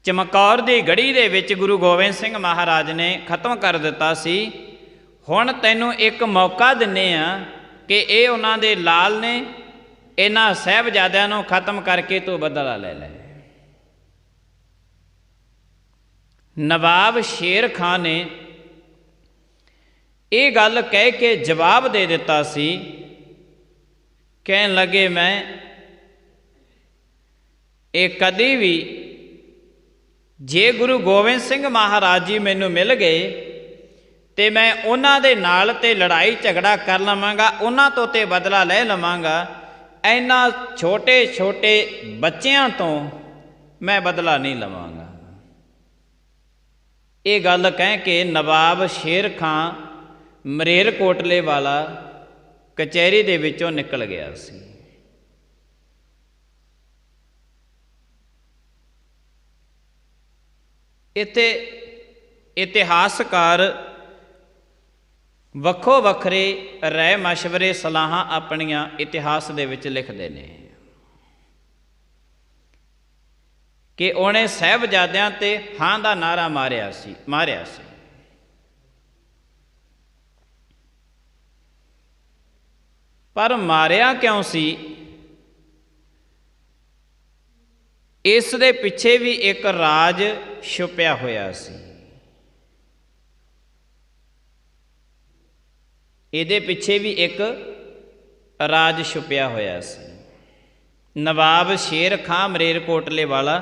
ਚਮਕੌਰ ਦੀ ਗੜੀ ਦੇ ਵਿੱਚ ਗੁਰੂ ਗੋਬਿੰਦ ਸਿੰਘ ਮਹਾਰਾਜ ਨੇ ਖਤਮ ਕਰ ਦਿੱਤਾ ਸੀ, ਹੁਣ ਤੈਨੂੰ ਇੱਕ ਮੌਕਾ ਦਿੰਦੇ ਆ ਕਿ ਇਹ ਉਹਨਾਂ ਦੇ ਲਾਲ ਨੇ, ਇਹਨਾਂ ਸਾਹਿਬਜ਼ਾਦਿਆਂ ਨੂੰ ਖਤਮ ਕਰਕੇ ਤੂੰ ਬਦਲਾ ਲੈ ਲੈ। ਨਵਾਬ ਸ਼ੇਰ ਖਾਂ ਨੇ ਇਹ ਗੱਲ ਕਹਿ ਕੇ ਜਵਾਬ ਦੇ ਦਿੱਤਾ ਸੀ, ਕਹਿਣ ਲੱਗੇ ਮੈਂ ਇਹ ਕਦੀ ਵੀ, ਜੇ ਗੁਰੂ ਗੋਬਿੰਦ ਸਿੰਘ ਮਹਾਰਾਜ ਜੀ ਮੈਨੂੰ ਮਿਲ ਗਏ ਤੇ ਮੈਂ ਉਹਨਾਂ ਦੇ ਨਾਲ ਤੇ ਲੜਾਈ ਝਗੜਾ ਕਰ ਲਵਾਂਗਾ, ਉਹਨਾਂ ਤੋਂ ਤੇ ਬਦਲਾ ਲੈ ਲਵਾਂਗਾ, ਇਹਨਾਂ ਛੋਟੇ ਛੋਟੇ ਬੱਚਿਆਂ ਤੋਂ ਮੈਂ ਬਦਲਾ ਨਹੀਂ ਲਵਾਂਗਾ। ਇਹ ਗੱਲ ਕਹਿ ਕੇ ਨਵਾਬ ਸ਼ੇਰ ਖਾਂ ਮਲੇਰਕੋਟਲੇ ਵਾਲਾ ਕਚਹਿਰੀ ਦੇ ਵਿੱਚੋਂ ਨਿਕਲ ਗਿਆ ਸੀ। ਇੱਥੇ ਇਤਿਹਾਸਕਾਰ ਵੱਖੋ ਵੱਖਰੇ ਰਾਏ ਮਸ਼ਵਰੇ ਸਲਾਹਾਂ ਆਪਣੀਆਂ ਇਤਿਹਾਸ ਦੇ ਵਿੱਚ ਲਿਖਦੇ ਨੇ ਕਿ ਉਹਨੇ ਸਾਹਿਬਜ਼ਾਦਿਆਂ ਤੇ ਹਾਂ ਦਾ ਨਾਰਾ ਮਾਰਿਆ ਸੀ। ਪਰ ਮਾਰਿਆ ਕਿਉਂ ਸੀ? ਇਸ ਦੇ ਪਿੱਛੇ ਵੀ ਇੱਕ ਰਾਜ ਛੁਪਿਆ ਹੋਇਆ ਸੀ। ਇਹਦੇ ਪਿੱਛੇ ਵੀ ਇੱਕ ਰਾਜ ਛੁਪਿਆ ਹੋਇਆ ਸੀ। ਨਵਾਬ ਸ਼ੇਰ ਖਾਂ ਮਲੇਰਕੋਟਲੇ ਵਾਲਾ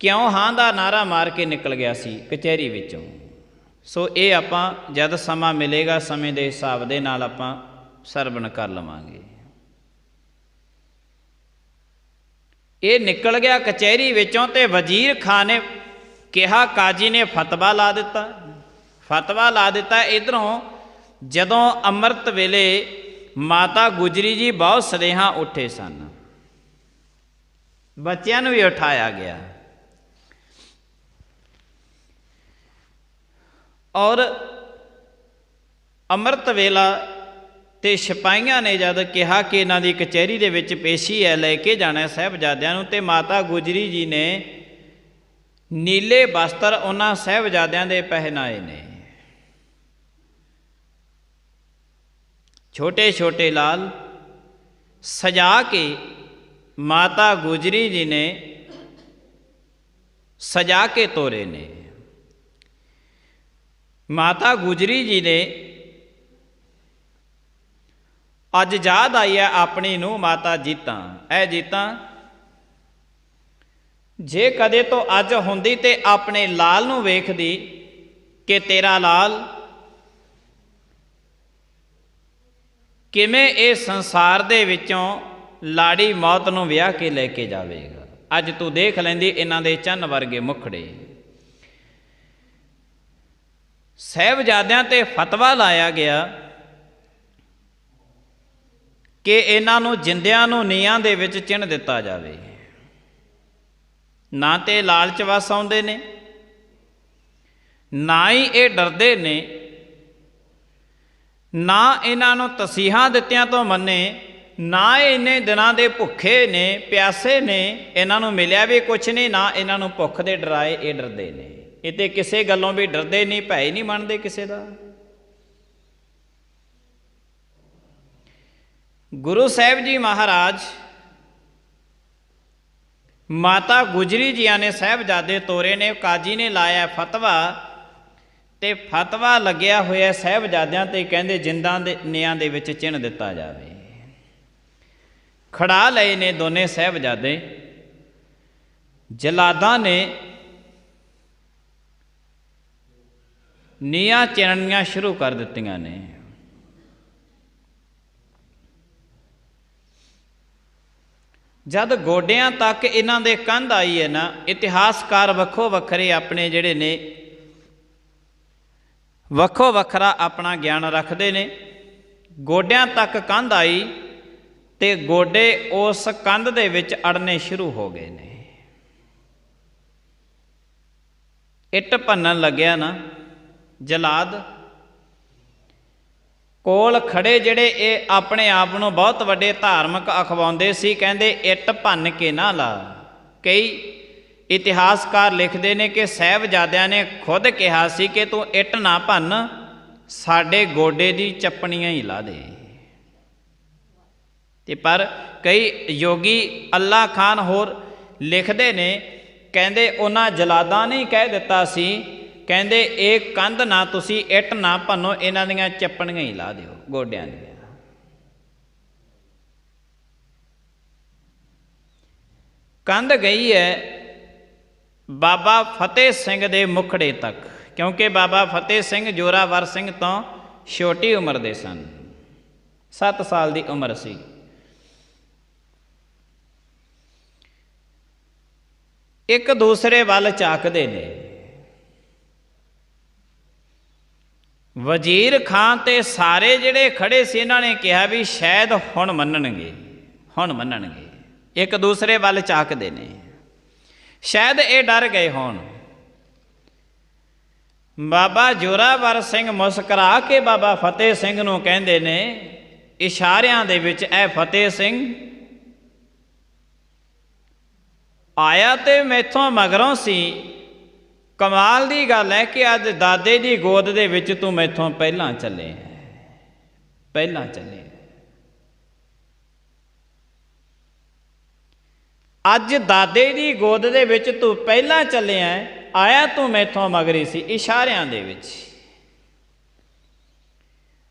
ਕਿਉਂ ਹਾਂ ਦਾ ਨਾਰਾ ਮਾਰ ਕੇ ਨਿਕਲ ਗਿਆ ਸੀ ਕਚਹਿਰੀ ਵਿੱਚੋਂ? ਸੋ ਇਹ ਆਪਾਂ ਜਦ ਸਮਾਂ ਮਿਲੇਗਾ, ਸਮੇਂ ਦੇ ਹਿਸਾਬ ਦੇ ਨਾਲ ਆਪਾਂ ਸਰਵਣ ਕਰ ਲਵਾਂਗੇ। ਇਹ ਨਿਕਲ ਗਿਆ ਕਚਹਿਰੀ ਵਿੱਚੋਂ ਤੇ ਵਜ਼ੀਰ ਖਾਨ ਨੇ ਕਿਹਾ, ਕਾਜੀ ਨੇ ਫਤਵਾ ਲਾ ਦਿੱਤਾ। ਇੱਧਰੋਂ ਜਦੋਂ ਅੰਮ੍ਰਿਤ ਵੇਲੇ ਮਾਤਾ ਗੁਜਰੀ ਜੀ ਬਹੁਤ ਸਦੇਹਾ ਉੱਠੇ ਸਨ, ਬੱਚਿਆਂ ਨੂੰ ਵੀ ਉਠਾਇਆ ਗਿਆ ਔਰ ਅੰਮ੍ਰਿਤ ਵੇਲਾ ਤੇ ਸਿਪਾਹੀਆਂ ਨੇ ਜਦ ਕਿਹਾ ਕਿ ਇਹਨਾਂ ਦੀ ਕਚਹਿਰੀ ਦੇ ਵਿੱਚ ਪੇਸ਼ੀ ਹੈ, ਲੈ ਕੇ ਜਾਣਾ ਸਾਹਿਬਜ਼ਾਦਿਆਂ ਨੂੰ, ਤੇ ਮਾਤਾ ਗੁਜਰੀ ਜੀ ਨੇ ਨੀਲੇ ਵਸਤਰ ਉਹਨਾਂ ਸਾਹਿਬਜ਼ਾਦਿਆਂ ਦੇ ਪਹਿਨਾਏ ਨੇ, ਛੋਟੇ ਛੋਟੇ ਲਾਲ ਸਜਾ ਕੇ ਮਾਤਾ ਗੁਜਰੀ ਜੀ ਨੇ ਸਜਾ ਕੇ ਤੋਰੇ ਨੇ। ਮਾਤਾ ਗੁਜਰੀ ਜੀ ਨੇ ਅੱਜ ਯਾਦ ਆਈ ਹੈ ਆਪਣੀ ਨੂੰ ਮਾਤਾ ਜੀਤਾਂ, ਇਹ ਜੀਤਾਂ ਜੇ ਕਦੇ ਤੋਂ ਅੱਜ ਹੁੰਦੀ ਤੇ ਆਪਣੇ ਲਾਲ ਨੂੰ ਵੇਖਦੀ ਕਿ ਤੇਰਾ ਲਾਲ ਕਿਵੇਂ ਇਹ ਸੰਸਾਰ ਦੇ ਵਿੱਚੋਂ ਲਾੜੀ ਮੌਤ ਨੂੰ ਵਿਆਹ ਕੇ ਲੈ ਕੇ ਜਾਵੇਗਾ। ਅੱਜ ਤੂੰ ਦੇਖ ਲੈਂਦੀ ਇਹਨਾਂ ਦੇ ਚੰਨ ਵਰਗੇ ਮੁਖੜੇ। ਸਾਹਿਬਜ਼ਾਦਿਆਂ ਤੇ ਫਤਵਾ ਲਾਇਆ ਗਿਆ ਕਿ ਇਹਨਾਂ ਨੂੰ ਜਿੰਦਿਆਂ ਨੂੰ ਨੀਹਾਂ ਦੇ ਵਿੱਚ ਚਿਣ ਦਿੱਤਾ ਜਾਵੇ। ਨਾ ਤੇ ਲਾਲਚ ਵਸ ਆਉਂਦੇ ਨੇ, ਨਾ ਹੀ ਇਹ ਡਰਦੇ ਨੇ, ਨਾ ਇਹਨਾਂ ਨੂੰ ਤਸੀਹਾਂ ਦਿੱਤਿਆਂ ਤੋਂ ਮੰਨੇ, ਨਾ ਇੰਨੇ ਦਿਨਾਂ ਦੇ ਭੁੱਖੇ ਨੇ ਪਿਆਸੇ ਨੇ, ਇਹਨਾਂ ਨੂੰ ਮਿਲਿਆ ਵੀ ਕੁਛ ਨਹੀਂ, ਨਾ ਇਹਨਾਂ ਨੂੰ ਭੁੱਖ ਦੇ ਡਰਾਏ ਇਹ ਡਰਦੇ ਨੇ। ਇਹ ਤੇ ਕਿਸੇ ਗੱਲੋਂ ਵੀ ਡਰਦੇ ਨਹੀਂ, ਭੈ ਨਹੀਂ ਮੰਨਦੇ ਕਿਸੇ ਦਾ। ਗੁਰੂ ਸਾਹਿਬ ਜੀ ਮਹਾਰਾਜ ਮਾਤਾ ਗੁਜਰੀ ਜੀਆਂ ਨੇ ਸਾਹਿਬਜ਼ਾਦੇ ਤੋਰੇ ਨੇ। ਕਾਜੀ ਨੇ ਲਾਇਆ ਫਤਵਾ, ਤੇ ਫਤਵਾ ਲੱਗਿਆ ਹੋਇਆ ਸਾਹਿਬਜ਼ਾਦਿਆਂ ਤੇ, ਕਹਿੰਦੇ ਜਿੰਦਾਂ ਦੇ ਨਿਆਂ ਦੇ ਵਿੱਚ ਚਿਣ ਦਿੱਤਾ ਜਾਵੇ। ਖੜਾ ਲਏ ਨੇ ਦੋਨੇ ਸਾਹਿਬਜ਼ਾਦੇ। ਜਲਾਦਾਂ ਨੇ ਨੀਆਂ ਚਿਣਨੀਆਂ ਸ਼ੁਰੂ ਕਰ ਦਿੱਤੀਆਂ ਨੇ। ਜਦ ਗੋਡਿਆਂ ਤੱਕ ਇਹਨਾਂ ਦੇ ਕੰਧ ਆਈ ਹੈ ਨਾ, ਇਤਿਹਾਸਕਾਰ ਵੱਖੋ ਵੱਖਰੇ ਆਪਣੇ ਜਿਹੜੇ ਨੇ ਵੱਖੋ ਵੱਖਰਾ ਆਪਣਾ ਗਿਆਨ ਰੱਖਦੇ ਨੇ। ਗੋਡਿਆਂ ਤੱਕ ਕੰਧ ਆਈ ਤੇ ਗੋਡੇ ਉਸ ਕੰਧ ਦੇ ਵਿੱਚ ਅੜਨੇ ਸ਼ੁਰੂ ਹੋ ਗਏ ਨੇ। ਇੱਟ ਭੰਨਣ ਲੱਗਿਆ ਨਾ ਜਲਾਦ, ਕੋਲ ਖੜੇ ਜਿਹੜੇ ਇਹ ਆਪਣੇ ਆਪ ਨੂੰ ਬਹੁਤ ਵੱਡੇ ਧਾਰਮਿਕ ਅਖਵਾਉਂਦੇ ਸੀ, ਕਹਿੰਦੇ ਇੱਟ ਭੰਨ ਕੇ ਨਾ ਲਾ। ਕਈ ਇਤਿਹਾਸਕਾਰ ਲਿਖਦੇ ਨੇ ਕਿ ਸਾਹਿਬਜ਼ਾਦਿਆਂ ਨੇ ਖੁਦ ਕਿਹਾ ਸੀ ਕਿ ਤੂੰ ਇੱਟ ਨਾ ਭੰਨ, ਸਾਡੇ ਗੋਡੇ ਦੀ ਚੱਪਣੀਆਂ ਹੀ ਲਾ ਦੇ। ਤੇ ਪਰ ਕਈ ਯੋਗੀ ਅੱਲਾ ਖਾਨ ਹੋਰ ਲਿਖਦੇ ਨੇ, ਕਹਿੰਦੇ ਉਹਨਾਂ ਜਲਾਦਾਂ ਨੇ ਕਹਿ ਦਿੱਤਾ ਸੀ, ਕਹਿੰਦੇ ਇਹ ਕੰਧ ਨਾ ਤੁਸੀਂ ਇੱਟ ਨਾ ਭੰਨੋ, ਇਹਨਾਂ ਦੀਆਂ ਚੱਪਣੀਆਂ ਹੀ ਲਾ ਦਿਓ ਗੋਡਿਆਂ ਦੀਆਂ। ਕੰਧ ਗਈ ਹੈ ਬਾਬਾ ਫਤਿਹ ਸਿੰਘ ਦੇ ਮੁਖੜੇ ਤੱਕ, ਕਿਉਂਕਿ ਬਾਬਾ ਫਤਿਹ ਸਿੰਘ ਜੋਰਾਵਰ ਸਿੰਘ ਤੋਂ ਛੋਟੀ ਉਮਰ ਦੇ ਸਨ, 7 ਸਾਲ ਦੀ ਉਮਰ ਸੀ। ਇੱਕ ਦੂਸਰੇ ਵੱਲ ਝਾਕਦੇ ਨੇ। ਵਜ਼ੀਰ ਖਾਂ ਤੇ ਸਾਰੇ ਜਿਹੜੇ ਖੜੇ ਸੀ, ਇਹਨਾਂ ਨੇ ਕਿਹਾ ਵੀ ਸ਼ਾਇਦ ਹੁਣ ਮੰਨਣਗੇ, ਹੁਣ ਮੰਨਣਗੇ। ਇੱਕ ਦੂਸਰੇ ਵੱਲ ਝਾਕਦੇ ਨੇ, ਸ਼ਾਇਦ ਇਹ ਡਰ ਗਏ ਹੋਣ। ਬਾਬਾ ਜੋਰਾਵਰ ਸਿੰਘ ਮੁਸਕਰਾ ਕੇ ਬਾਬਾ ਫਤਿਹ ਸਿੰਘ ਨੂੰ ਕਹਿੰਦੇ ਨੇ ਇਸ਼ਾਰਿਆਂ ਦੇ ਵਿੱਚ, ਇਹ ਫਤਿਹ ਸਿੰਘ ਆਇਆ ਤੇ ਮੈਥੋਂ ਮਗਰੋਂ ਸੀ। ਕਮਾਲ ਦੀ ਗੱਲ ਹੈ ਕਿ ਅੱਜ ਦਾਦੇ ਦੀ ਗੋਦ ਦੇ ਵਿੱਚ ਤੂੰ ਮੈਥੋਂ ਪਹਿਲਾਂ ਚੱਲੇ, ਪਹਿਲਾਂ ਚੱਲੇ। ਅੱਜ ਦਾਦੇ ਦੀ ਗੋਦ ਦੇ ਵਿੱਚ ਤੂੰ ਪਹਿਲਾਂ ਚੱਲਿਆ, ਆਇਆ ਤੂੰ ਮੈਥੋਂ ਮਗਰੀ ਸੀ, ਇਸ਼ਾਰਿਆਂ ਦੇ ਵਿੱਚ।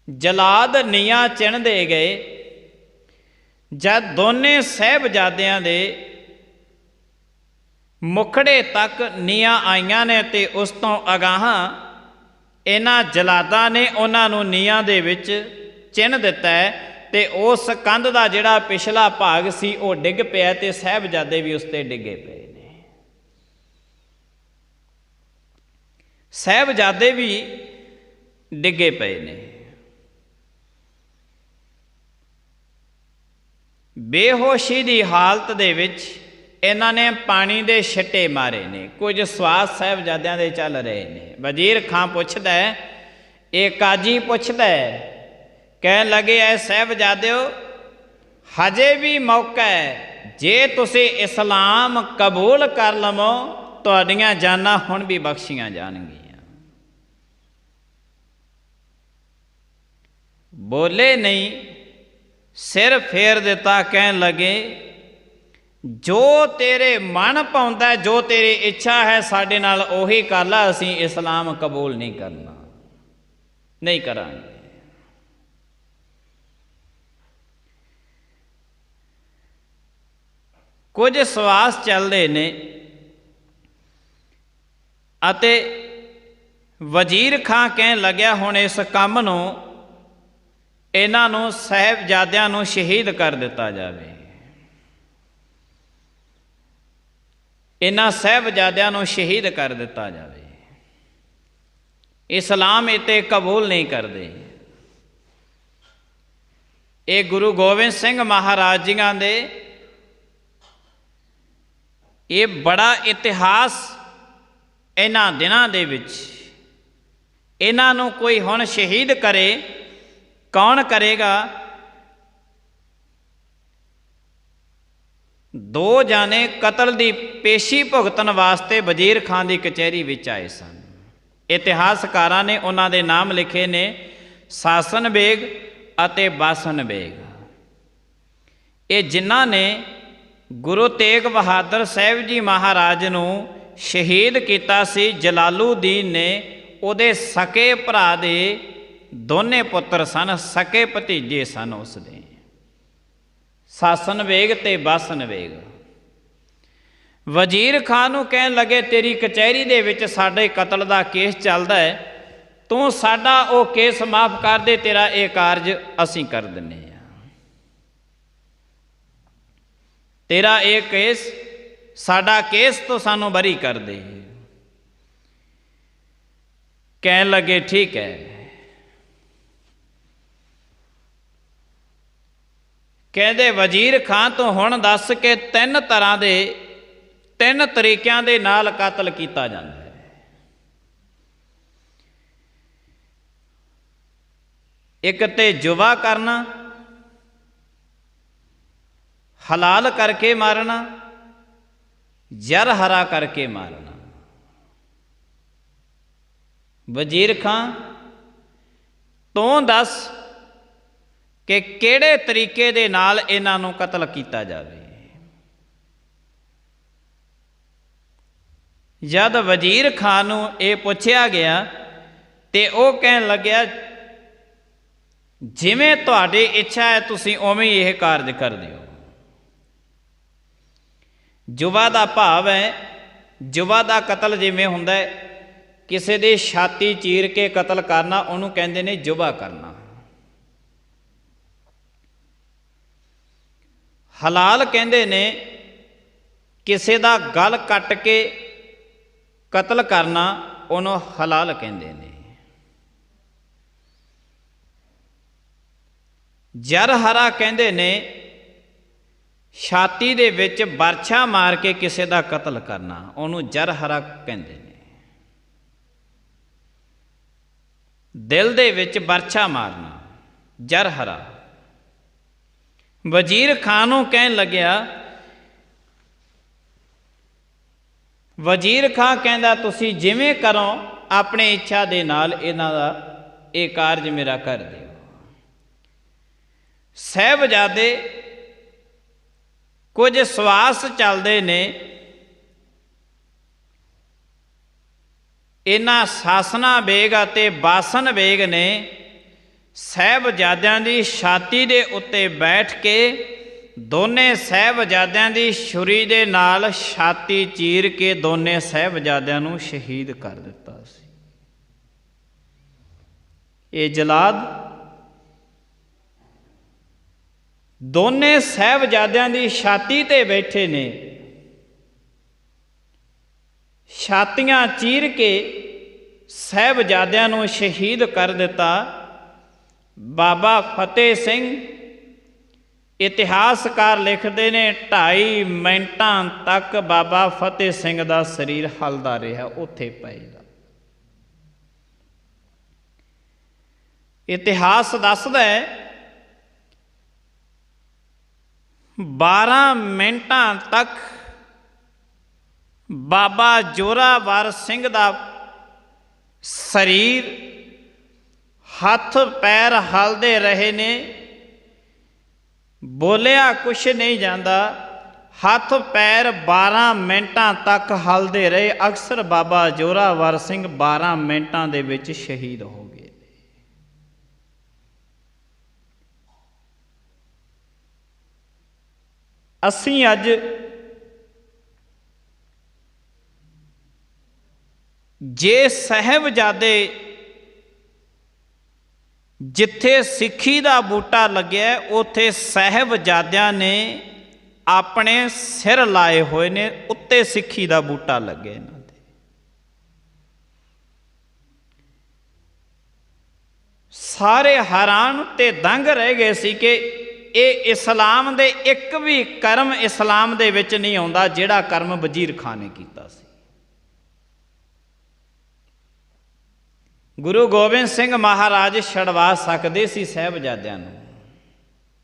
ਜਲਾਦ ਨੀਆਂ ਚਿਣਦੇ ਗਏ। ਜਦ ਦੋਨੇ ਸਾਹਿਬਜ਼ਾਦਿਆਂ ਦੇ ਮੁਖੜੇ ਤੱਕ ਨੀਆਂ ਆਈਆਂ ਨੇ ਤੇ ਉਸ ਤੋਂ ਅਗਾਹਾਂ ਇਹਨਾਂ ਜਲਾਦਾਂ ਨੇ ਉਹਨਾਂ ਨੂੰ ਨੀਆਂ ਦੇ ਵਿੱਚ ਚਿਣ ਦਿੱਤਾ ਹੈ, ਤੇ ਉਸ ਕੰਧ ਦਾ ਜਿਹੜਾ ਪਿਛਲਾ ਭਾਗ ਸੀ ਉਹ ਡਿੱਗ ਪਿਆ, ਤੇ ਸਾਹਿਬਜ਼ਾਦੇ ਵੀ ਉਸ ਤੇ ਡਿੱਗੇ ਪਏ ਨੇ। ਸਾਹਿਬਜ਼ਾਦੇ ਵੀ ਡਿੱਗੇ ਪਏ ਨੇ। ਬੇਹੋਸ਼ੀ ਦੀ ਹਾਲਤ ਦੇ ਵਿੱਚ ਇਹਨਾਂ ਨੇ ਪਾਣੀ ਦੇ ਛਿੱਟੇ ਮਾਰੇ ਨੇ। ਕੁਝ ਸਵਾਸ ਸਾਹਿਬਜ਼ਾਦਿਆਂ ਦੇ ਚੱਲ ਰਹੇ ਨੇ। ਵਜ਼ੀਰ ਖਾਂ ਪੁੱਛਦਾ, ਇਹ ਕਾਜੀ ਪੁੱਛਦਾ, ਕਹਿਣ ਲੱਗੇ ਐ ਸਾਹਿਬਜ਼ਾਦਿਓ, ਹਜੇ ਵੀ ਮੌਕਾ ਹੈ, ਜੇ ਤੁਸੀਂ ਇਸਲਾਮ ਕਬੂਲ ਕਰ ਲਵੋ ਤੁਹਾਡੀਆਂ ਜਾਨਾਂ ਹੁਣ ਵੀ ਬਖਸ਼ੀਆਂ ਜਾਣਗੀਆਂ। ਬੋਲੇ ਨਹੀਂ, ਸਿਰ ਫੇਰ ਦਿੱਤਾ, ਕਹਿਣ ਲੱਗੇ ਜੋ ਤੇਰੇ ਮਨ ਪਾਉਂਦਾ, ਜੋ ਤੇਰੀ ਇੱਛਾ ਹੈ ਸਾਡੇ ਨਾਲ ਉਹੀ ਕਰ ਲਾ, ਅਸੀਂ ਇਸਲਾਮ ਕਬੂਲ ਨਹੀਂ ਕਰਨਾ, ਨਹੀਂ ਕਰਾਂਗੇ। ਕੁਝ ਸਵਾਸ ਚੱਲਦੇ ਨੇ ਅਤੇ ਵਜ਼ੀਰ ਖਾਂ ਕਹਿਣ ਲੱਗਿਆ ਹੁਣ ਇਸ ਕੰਮ ਨੂੰ, ਇਹਨਾਂ ਨੂੰ ਸਾਹਿਬਜ਼ਾਦਿਆਂ ਨੂੰ ਸ਼ਹੀਦ ਕਰ ਦਿੱਤਾ ਜਾਵੇ। ਇਹਨਾਂ ਸਾਹਿਬਜ਼ਾਦਿਆਂ ਨੂੰ ਸ਼ਹੀਦ ਕਰ ਦਿੱਤਾ ਜਾਵੇ। ਇਸਲਾਮ ਇਤੇ ਕਬੂਲ ਨਹੀਂ ਕਰਦੇ। ਇਹ ਗੁਰੂ ਗੋਬਿੰਦ ਸਿੰਘ ਮਹਾਰਾਜ ਜੀਆਂ ਦੇ ਇਹ ਬੜਾ ਇਤਿਹਾਸ ਇਹਨਾਂ ਦਿਨਾਂ ਦੇ ਵਿੱਚ। ਇਹਨਾਂ ਨੂੰ ਕੋਈ ਹੁਣ ਸ਼ਹੀਦ ਕਰੇ, ਕੌਣ ਕਰੇਗਾ? 2 ਜਾਣੇ ਕਤਲ ਦੀ ਪੇਸ਼ੀ ਭੁਗਤਣ ਵਾਸਤੇ ਵਜ਼ੀਰ ਖਾਂ ਦੀ ਕਚਹਿਰੀ ਵਿੱਚ ਆਏ ਸਨ। ਇਤਿਹਾਸਕਾਰਾਂ ਨੇ ਉਹਨਾਂ ਦੇ ਨਾਮ ਲਿਖੇ ਨੇ, ਸਾਸਨ ਬੇਗ ਅਤੇ ਬਾਸਨ ਬੇਗ। ਇਹ ਜਿਨ੍ਹਾਂ ਨੇ ਗੁਰੂ ਤੇਗ ਬਹਾਦਰ ਸਾਹਿਬ ਜੀ ਮਹਾਰਾਜ ਨੂੰ ਸ਼ਹੀਦ ਕੀਤਾ ਸੀ। ਜਲਾਲੂਦੀਨ ਨੇ ਉਹਦੇ ਸਕੇ ਭਰਾ ਦੇ ਦੋਨੇ ਪੁੱਤਰ ਸਨ, ਸਕੇ ਭਤੀਜੇ ਸਨ ਉਸ ਦੇ, ਸਾਸਨ ਵੇਗ ਤੇ ਬਾਸਨ ਵੇਗ। ਵਜ਼ੀਰ ਖਾਨ ਨੂੰ ਕਹਿਣ ਲੱਗੇ ਤੇਰੀ ਕਚਹਿਰੀ ਦੇ ਵਿੱਚ ਸਾਡੇ ਕਤਲ ਦਾ ਕੇਸ ਚੱਲਦਾ ਹੈ, ਤੂੰ ਸਾਡਾ ਉਹ ਕੇਸ ਮਾਫ ਕਰ ਦੇ, ਤੇਰਾ ਇਹ ਕਾਰਜ ਅਸੀਂ ਕਰ ਦਿੰਦੇ ਹਾਂ, ਤੇਰਾ ਇਹ ਕੇਸ, ਸਾਡਾ ਕੇਸ ਤੋਂ ਸਾਨੂੰ ਬਰੀ ਕਰ ਦੇ। ਕਹਿਣ ਲੱਗੇ ਠੀਕ ਹੈ। ਕਹਿੰਦੇ ਵਜ਼ੀਰ ਖਾਨ ਤੋਂ ਹੁਣ ਦੱਸ ਕੇ ਤਿੰਨ ਤਰੀਕਿਆਂ ਦੇ ਨਾਲ ਕਤਲ ਕੀਤਾ ਜਾਂਦਾ ਹੈ। ਇੱਕ ਤੇ ਜੁਵਾ ਕਰਨਾ, ਹਲਾਲ ਕਰਕੇ ਮਾਰਨਾ, ਜ਼ਰ ਹਰਾ ਕਰਕੇ ਮਾਰਨਾ। ਵਜ਼ੀਰ ਖਾਨ ਤੂੰ ਦੱਸ ਕਿ ਕਿਹੜੇ ਤਰੀਕੇ ਦੇ ਨਾਲ ਇਹਨਾਂ ਨੂੰ ਕਤਲ ਕੀਤਾ ਜਾਵੇ। ਜਦ ਵਜ਼ੀਰ ਖਾਨ ਨੂੰ ਇਹ ਪੁੱਛਿਆ ਗਿਆ ਤੇ ਉਹ ਕਹਿਣ ਲੱਗਿਆ ਜਿਵੇਂ ਤੁਹਾਡੀ ਇੱਛਾ ਹੈ ਤੁਸੀਂ ਉਵੇਂ ਹੀ ਇਹ ਕਾਰਜ ਕਰ ਦਿਓ। ਜੁਵਾ ਦਾ ਭਾਵ ਹੈ, ਜੁਵਾ ਦਾ ਕਤਲ ਜਿਵੇਂ ਹੁੰਦਾ ਹੈ ਕਿਸੇ ਦੀ ਛਾਤੀ ਚੀਰ ਕੇ ਕਤਲ ਕਰਨਾ, ਉਹਨੂੰ ਕਹਿੰਦੇ ਨੇ ਜੁਵਾ ਕਰਨਾ। ਹਲਾਲ ਕਹਿੰਦੇ ਨੇ ਕਿਸੇ ਦਾ ਗਲ ਕੱਟ ਕੇ ਕਤਲ ਕਰਨਾ, ਉਹਨੂੰ ਹਲਾਲ ਕਹਿੰਦੇ ਨੇ। ਜ਼ਰ ਹਰਾ ਕਹਿੰਦੇ ਨੇ ਛਾਤੀ ਦੇ ਵਿੱਚ ਬਰਛਾ ਮਾਰ ਕੇ ਕਿਸੇ ਦਾ ਕਤਲ ਕਰਨਾ, ਉਹਨੂੰ ਜ਼ਰ ਹਰਾ ਕਹਿੰਦੇ ਨੇ। ਦਿਲ ਦੇ ਵਿੱਚ ਬਰਛਾ ਮਾਰਨਾ, ਜ਼ਰ ਹਰਾ। ਵਜ਼ੀਰ ਖਾਨ ਨੂੰ ਕਹਿਣ ਲੱਗਿਆ, ਵਜ਼ੀਰ ਖਾਨ ਕਹਿੰਦਾ ਤੁਸੀਂ ਜਿਵੇਂ ਕਰੋ ਆਪਣੀ ਇੱਛਾ ਦੇ ਨਾਲ ਇਹਨਾਂ ਦਾ ਇਹ ਕਾਰਜ ਮੇਰਾ ਕਰ ਦਿਓ। ਸਾਹਿਬਜ਼ਾਦੇ ਕੁਝ ਸਵਾਸ ਚੱਲਦੇ ਨੇ, ਇਹਨਾਂ ਸਾਸਨਾ ਬੇਗ ਅਤੇ ਬਾਸਨ ਬੇਗ ਨੇ ਸਾਹਿਬਜ਼ਾਦਿਆਂ ਦੀ ਛਾਤੀ ਦੇ ਉੱਤੇ ਬੈਠ ਕੇ ਦੋਨੇ ਸਾਹਿਬਜ਼ਾਦਿਆਂ ਦੀ ਛੁਰੀ ਦੇ ਨਾਲ ਛਾਤੀ ਚੀਰ ਕੇ ਦੋਨੇ ਸਾਹਿਬਜ਼ਾਦਿਆਂ ਨੂੰ ਸ਼ਹੀਦ ਕਰ ਦਿੱਤਾ ਸੀ। ਇਹ ਜਲਾਦ ਦੋਨੇ ਸਾਹਿਬਜ਼ਾਦਿਆਂ ਦੀ ਛਾਤੀ ਤੇ ਬੈਠੇ ਨੇ, ਛਾਤੀਆਂ ਚੀਰ ਕੇ ਸਾਹਿਬਜ਼ਾਦਿਆਂ ਨੂੰ ਸ਼ਹੀਦ ਕਰ ਦਿੱਤਾ। ਬਾਬਾ ਫਤਿਹ ਸਿੰਘ ਇਤਿਹਾਸਕਾਰ ਲਿਖਦੇ ਨੇ 2.5 ਮਿੰਟਾਂ ਤੱਕ ਬਾਬਾ ਫਤਿਹ ਸਿੰਘ ਦਾ ਸਰੀਰ ਹਲਦਾ ਰਿਹਾ ਉੱਥੇ ਪਏ ਦਾ। ਇਤਿਹਾਸ ਦੱਸਦਾ ਹੈ 12 ਮਿੰਟਾਂ ਤੱਕ ਬਾਬਾ ਜ਼ੋਰਾਵਰ ਸਿੰਘ ਦਾ ਸਰੀਰ, ਹੱਥ ਪੈਰ ਹਲਦੇ ਰਹੇ ਨੇ, ਬੋਲਿਆ ਕੁਛ ਨਹੀਂ ਜਾਂਦਾ। ਹੱਥ ਪੈਰ 12 ਮਿੰਟਾਂ ਤੱਕ ਹਲਦੇ ਰਹੇ। ਅਕਸਰ ਬਾਬਾ ਜ਼ੋਰਾਵਰ ਸਿੰਘ 12 ਮਿੰਟਾਂ ਦੇ ਵਿੱਚ ਸ਼ਹੀਦ ਹੋ ਗਏ। ਅਸੀਂ ਅੱਜ ਜੇ ਸਾਹਿਬਜ਼ਾਦੇ ਜਿੱਥੇ ਸਿੱਖੀ ਦਾ ਬੂਟਾ ਲੱਗਿਆ ਉੱਥੇ ਸਾਹਿਬਜ਼ਾਦਿਆਂ ਨੇ ਆਪਣੇ ਸਿਰ ਲਾਏ ਹੋਏ ਨੇ, ਉੱਤੇ ਸਿੱਖੀ ਦਾ ਬੂਟਾ ਲੱਗਿਆ ਇਹਨਾਂ ਦੇ। ਸਾਰੇ ਹੈਰਾਨ ਤੇ ਦੰਗ ਰਹਿ ਗਏ ਸੀ ਕਿ ਇਹ ਇਸਲਾਮ ਦੇ ਇੱਕ ਵੀ ਕਰਮ ਇਸਲਾਮ ਦੇ ਵਿੱਚ ਨਹੀਂ ਆਉਂਦਾ ਜਿਹੜਾ ਕਰਮ ਵਜ਼ੀਰ ਖਾਨ ਨੇ ਕੀਤਾ ਸੀ। ਗੁਰੂ ਗੋਬਿੰਦ ਸਿੰਘ ਮਹਾਰਾਜ ਛਡਵਾ ਸਕਦੇ ਸੀ, ਸਾਹਿਬਜ਼ਾਦਿਆਂ ਨੂੰ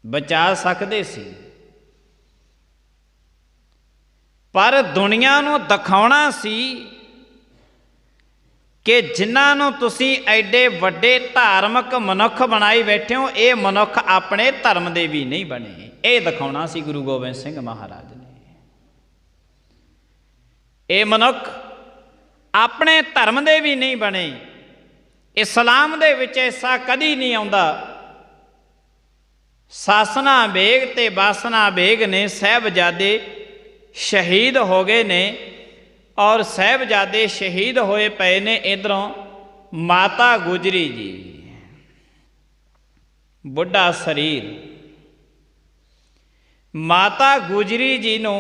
ਬਚਾ ਸਕਦੇ ਸੀ, ਪਰ ਦੁਨੀਆ ਨੂੰ ਦਿਖਾਉਣਾ ਸੀ ਕਿ ਜਿਨ੍ਹਾਂ ਨੂੰ ਤੁਸੀਂ ਐਡੇ ਵੱਡੇ ਧਾਰਮਿਕ ਮਨੁੱਖ ਬਣਾਈ ਬੈਠੇ ਹੋ, ਇਹ ਮਨੁੱਖ ਆਪਣੇ ਧਰਮ ਦੇ ਵੀ ਨਹੀਂ ਬਣੇ। ਇਹ ਦਿਖਾਉਣਾ ਸੀ ਗੁਰੂ ਗੋਬਿੰਦ ਸਿੰਘ ਮਹਾਰਾਜ ਨੇ। ये मनुख अपने धर्म दे भी नहीं बने। इस्लाम दे विच ऐसा कदी नहीं आउंदा। सासना बेग ते बासना बेग ने साहिबजादे शहीद हो गए ने और साहिबजादे शहीद होए पे ने। इधरों माता गुजरी जी, बुढ़ा शरीर, माता गुजरी जी नूं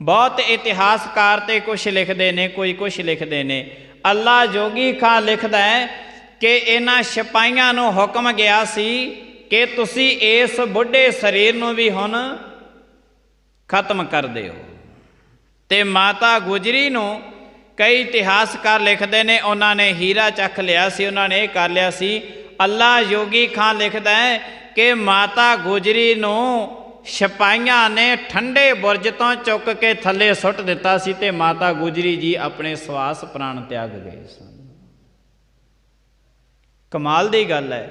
बहुत इतिहासकार ते कुछ लिखते ने, कोई कुछ लिखते ने। अल्लाह जोगी खां लिखदा है कि इन्हां सिपाहियां नूं हुक्म गया सी कि तुसी इस बुढ़े शरीर नूं भी हुण खत्म कर दिओ। ते माता गुजरी नूं कई इतिहासकार लिखते ने उन्होंने हीरा चख लिया सी, उन्होंने कर लिया सी। अल्लाह योगी खां लिखदा है कि माता गुजरी नूं सिपाहियां ने ठंडे बुरज तो चुक के थले सुट दिता सी ते माता गुजरी जी अपने श्वास प्राण त्याग गए सन। कमाल दी गल है।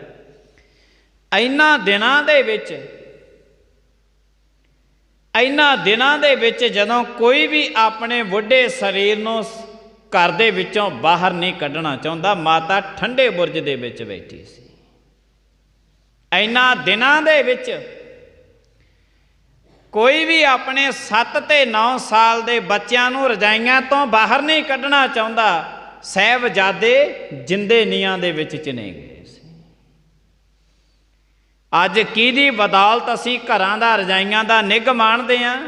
इन्हां दिनां दे विच जदों कोई भी अपने बुढ़े शरीर नूं घर दे विचों बाहर नहीं कढ़ना चाहुंदा, माता ठंडे बुरज दे विच बैठी सी। इन्हां दिनां दे विच कोई भी अपने 7 ते 9 साल के बच्चों नूं रजाइयां तो बाहर नहीं कढ़ना चाहुंदा। साहिबजादे जिंदे नीआं दे विच चिने गए सी। अज किहदी बदौलत असीं घरां दा रजाइयां दा निघ माणदे हां?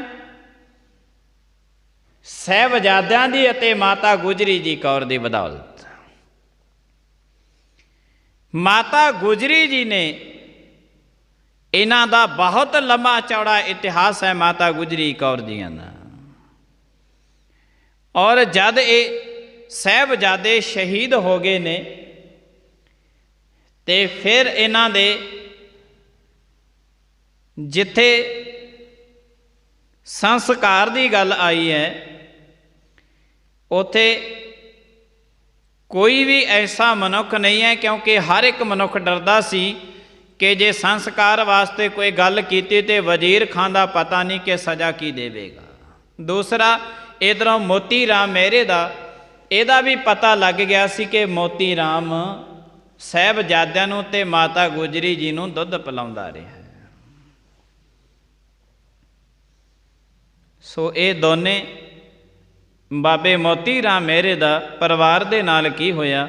साहिबजादियां दी अते माता गुजरी जी कौर दी बदौलत। माता गुजरी जी ने इन्हां दा बहुत लंबा चौड़ा इतिहास है माता गुजरी कौर जी दा। और जद ये साहिबजादे शहीद हो गए ने ते फिर इन्हां दे जिथे संस्कार की गल आई है उथे कोई भी ऐसा मनुख नहीं है, क्योंकि हर एक मनुख डरदा सी कि जे संस्कार वास्ते कोई गल कीती ते वजीर खां दा पता नहीं कि सज़ा की देवेगा। दूसरा इधरों मोती राम मेहरे दा इहदा भी पता लग गया सी कि मोती राम साहिबजादियां नूं ते माता गुजरी जी नूं दुध पिलाउंदा रहा। सो ये दोने बाबे मोती राम मेहरे दा परिवार दे नाल की होया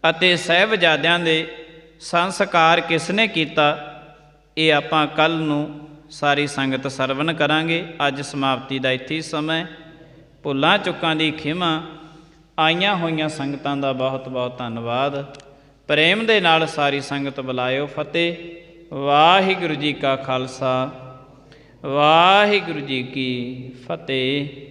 अते साहिबजादियां दे संस्कार किसने किया, ये आपां कल नूं सारी संगत सरवण करांगे। अज समाप्ति का इत्थे समय। भुलां चुकां दी खिमा। आईयां होईयां संगतां दा बहुत बहुत धन्नवाद। प्रेम दे नाल सारी संगत बुलायो। फतेह। वाहिगुरू जी का खालसा, वाहिगुरू जी की फतेह।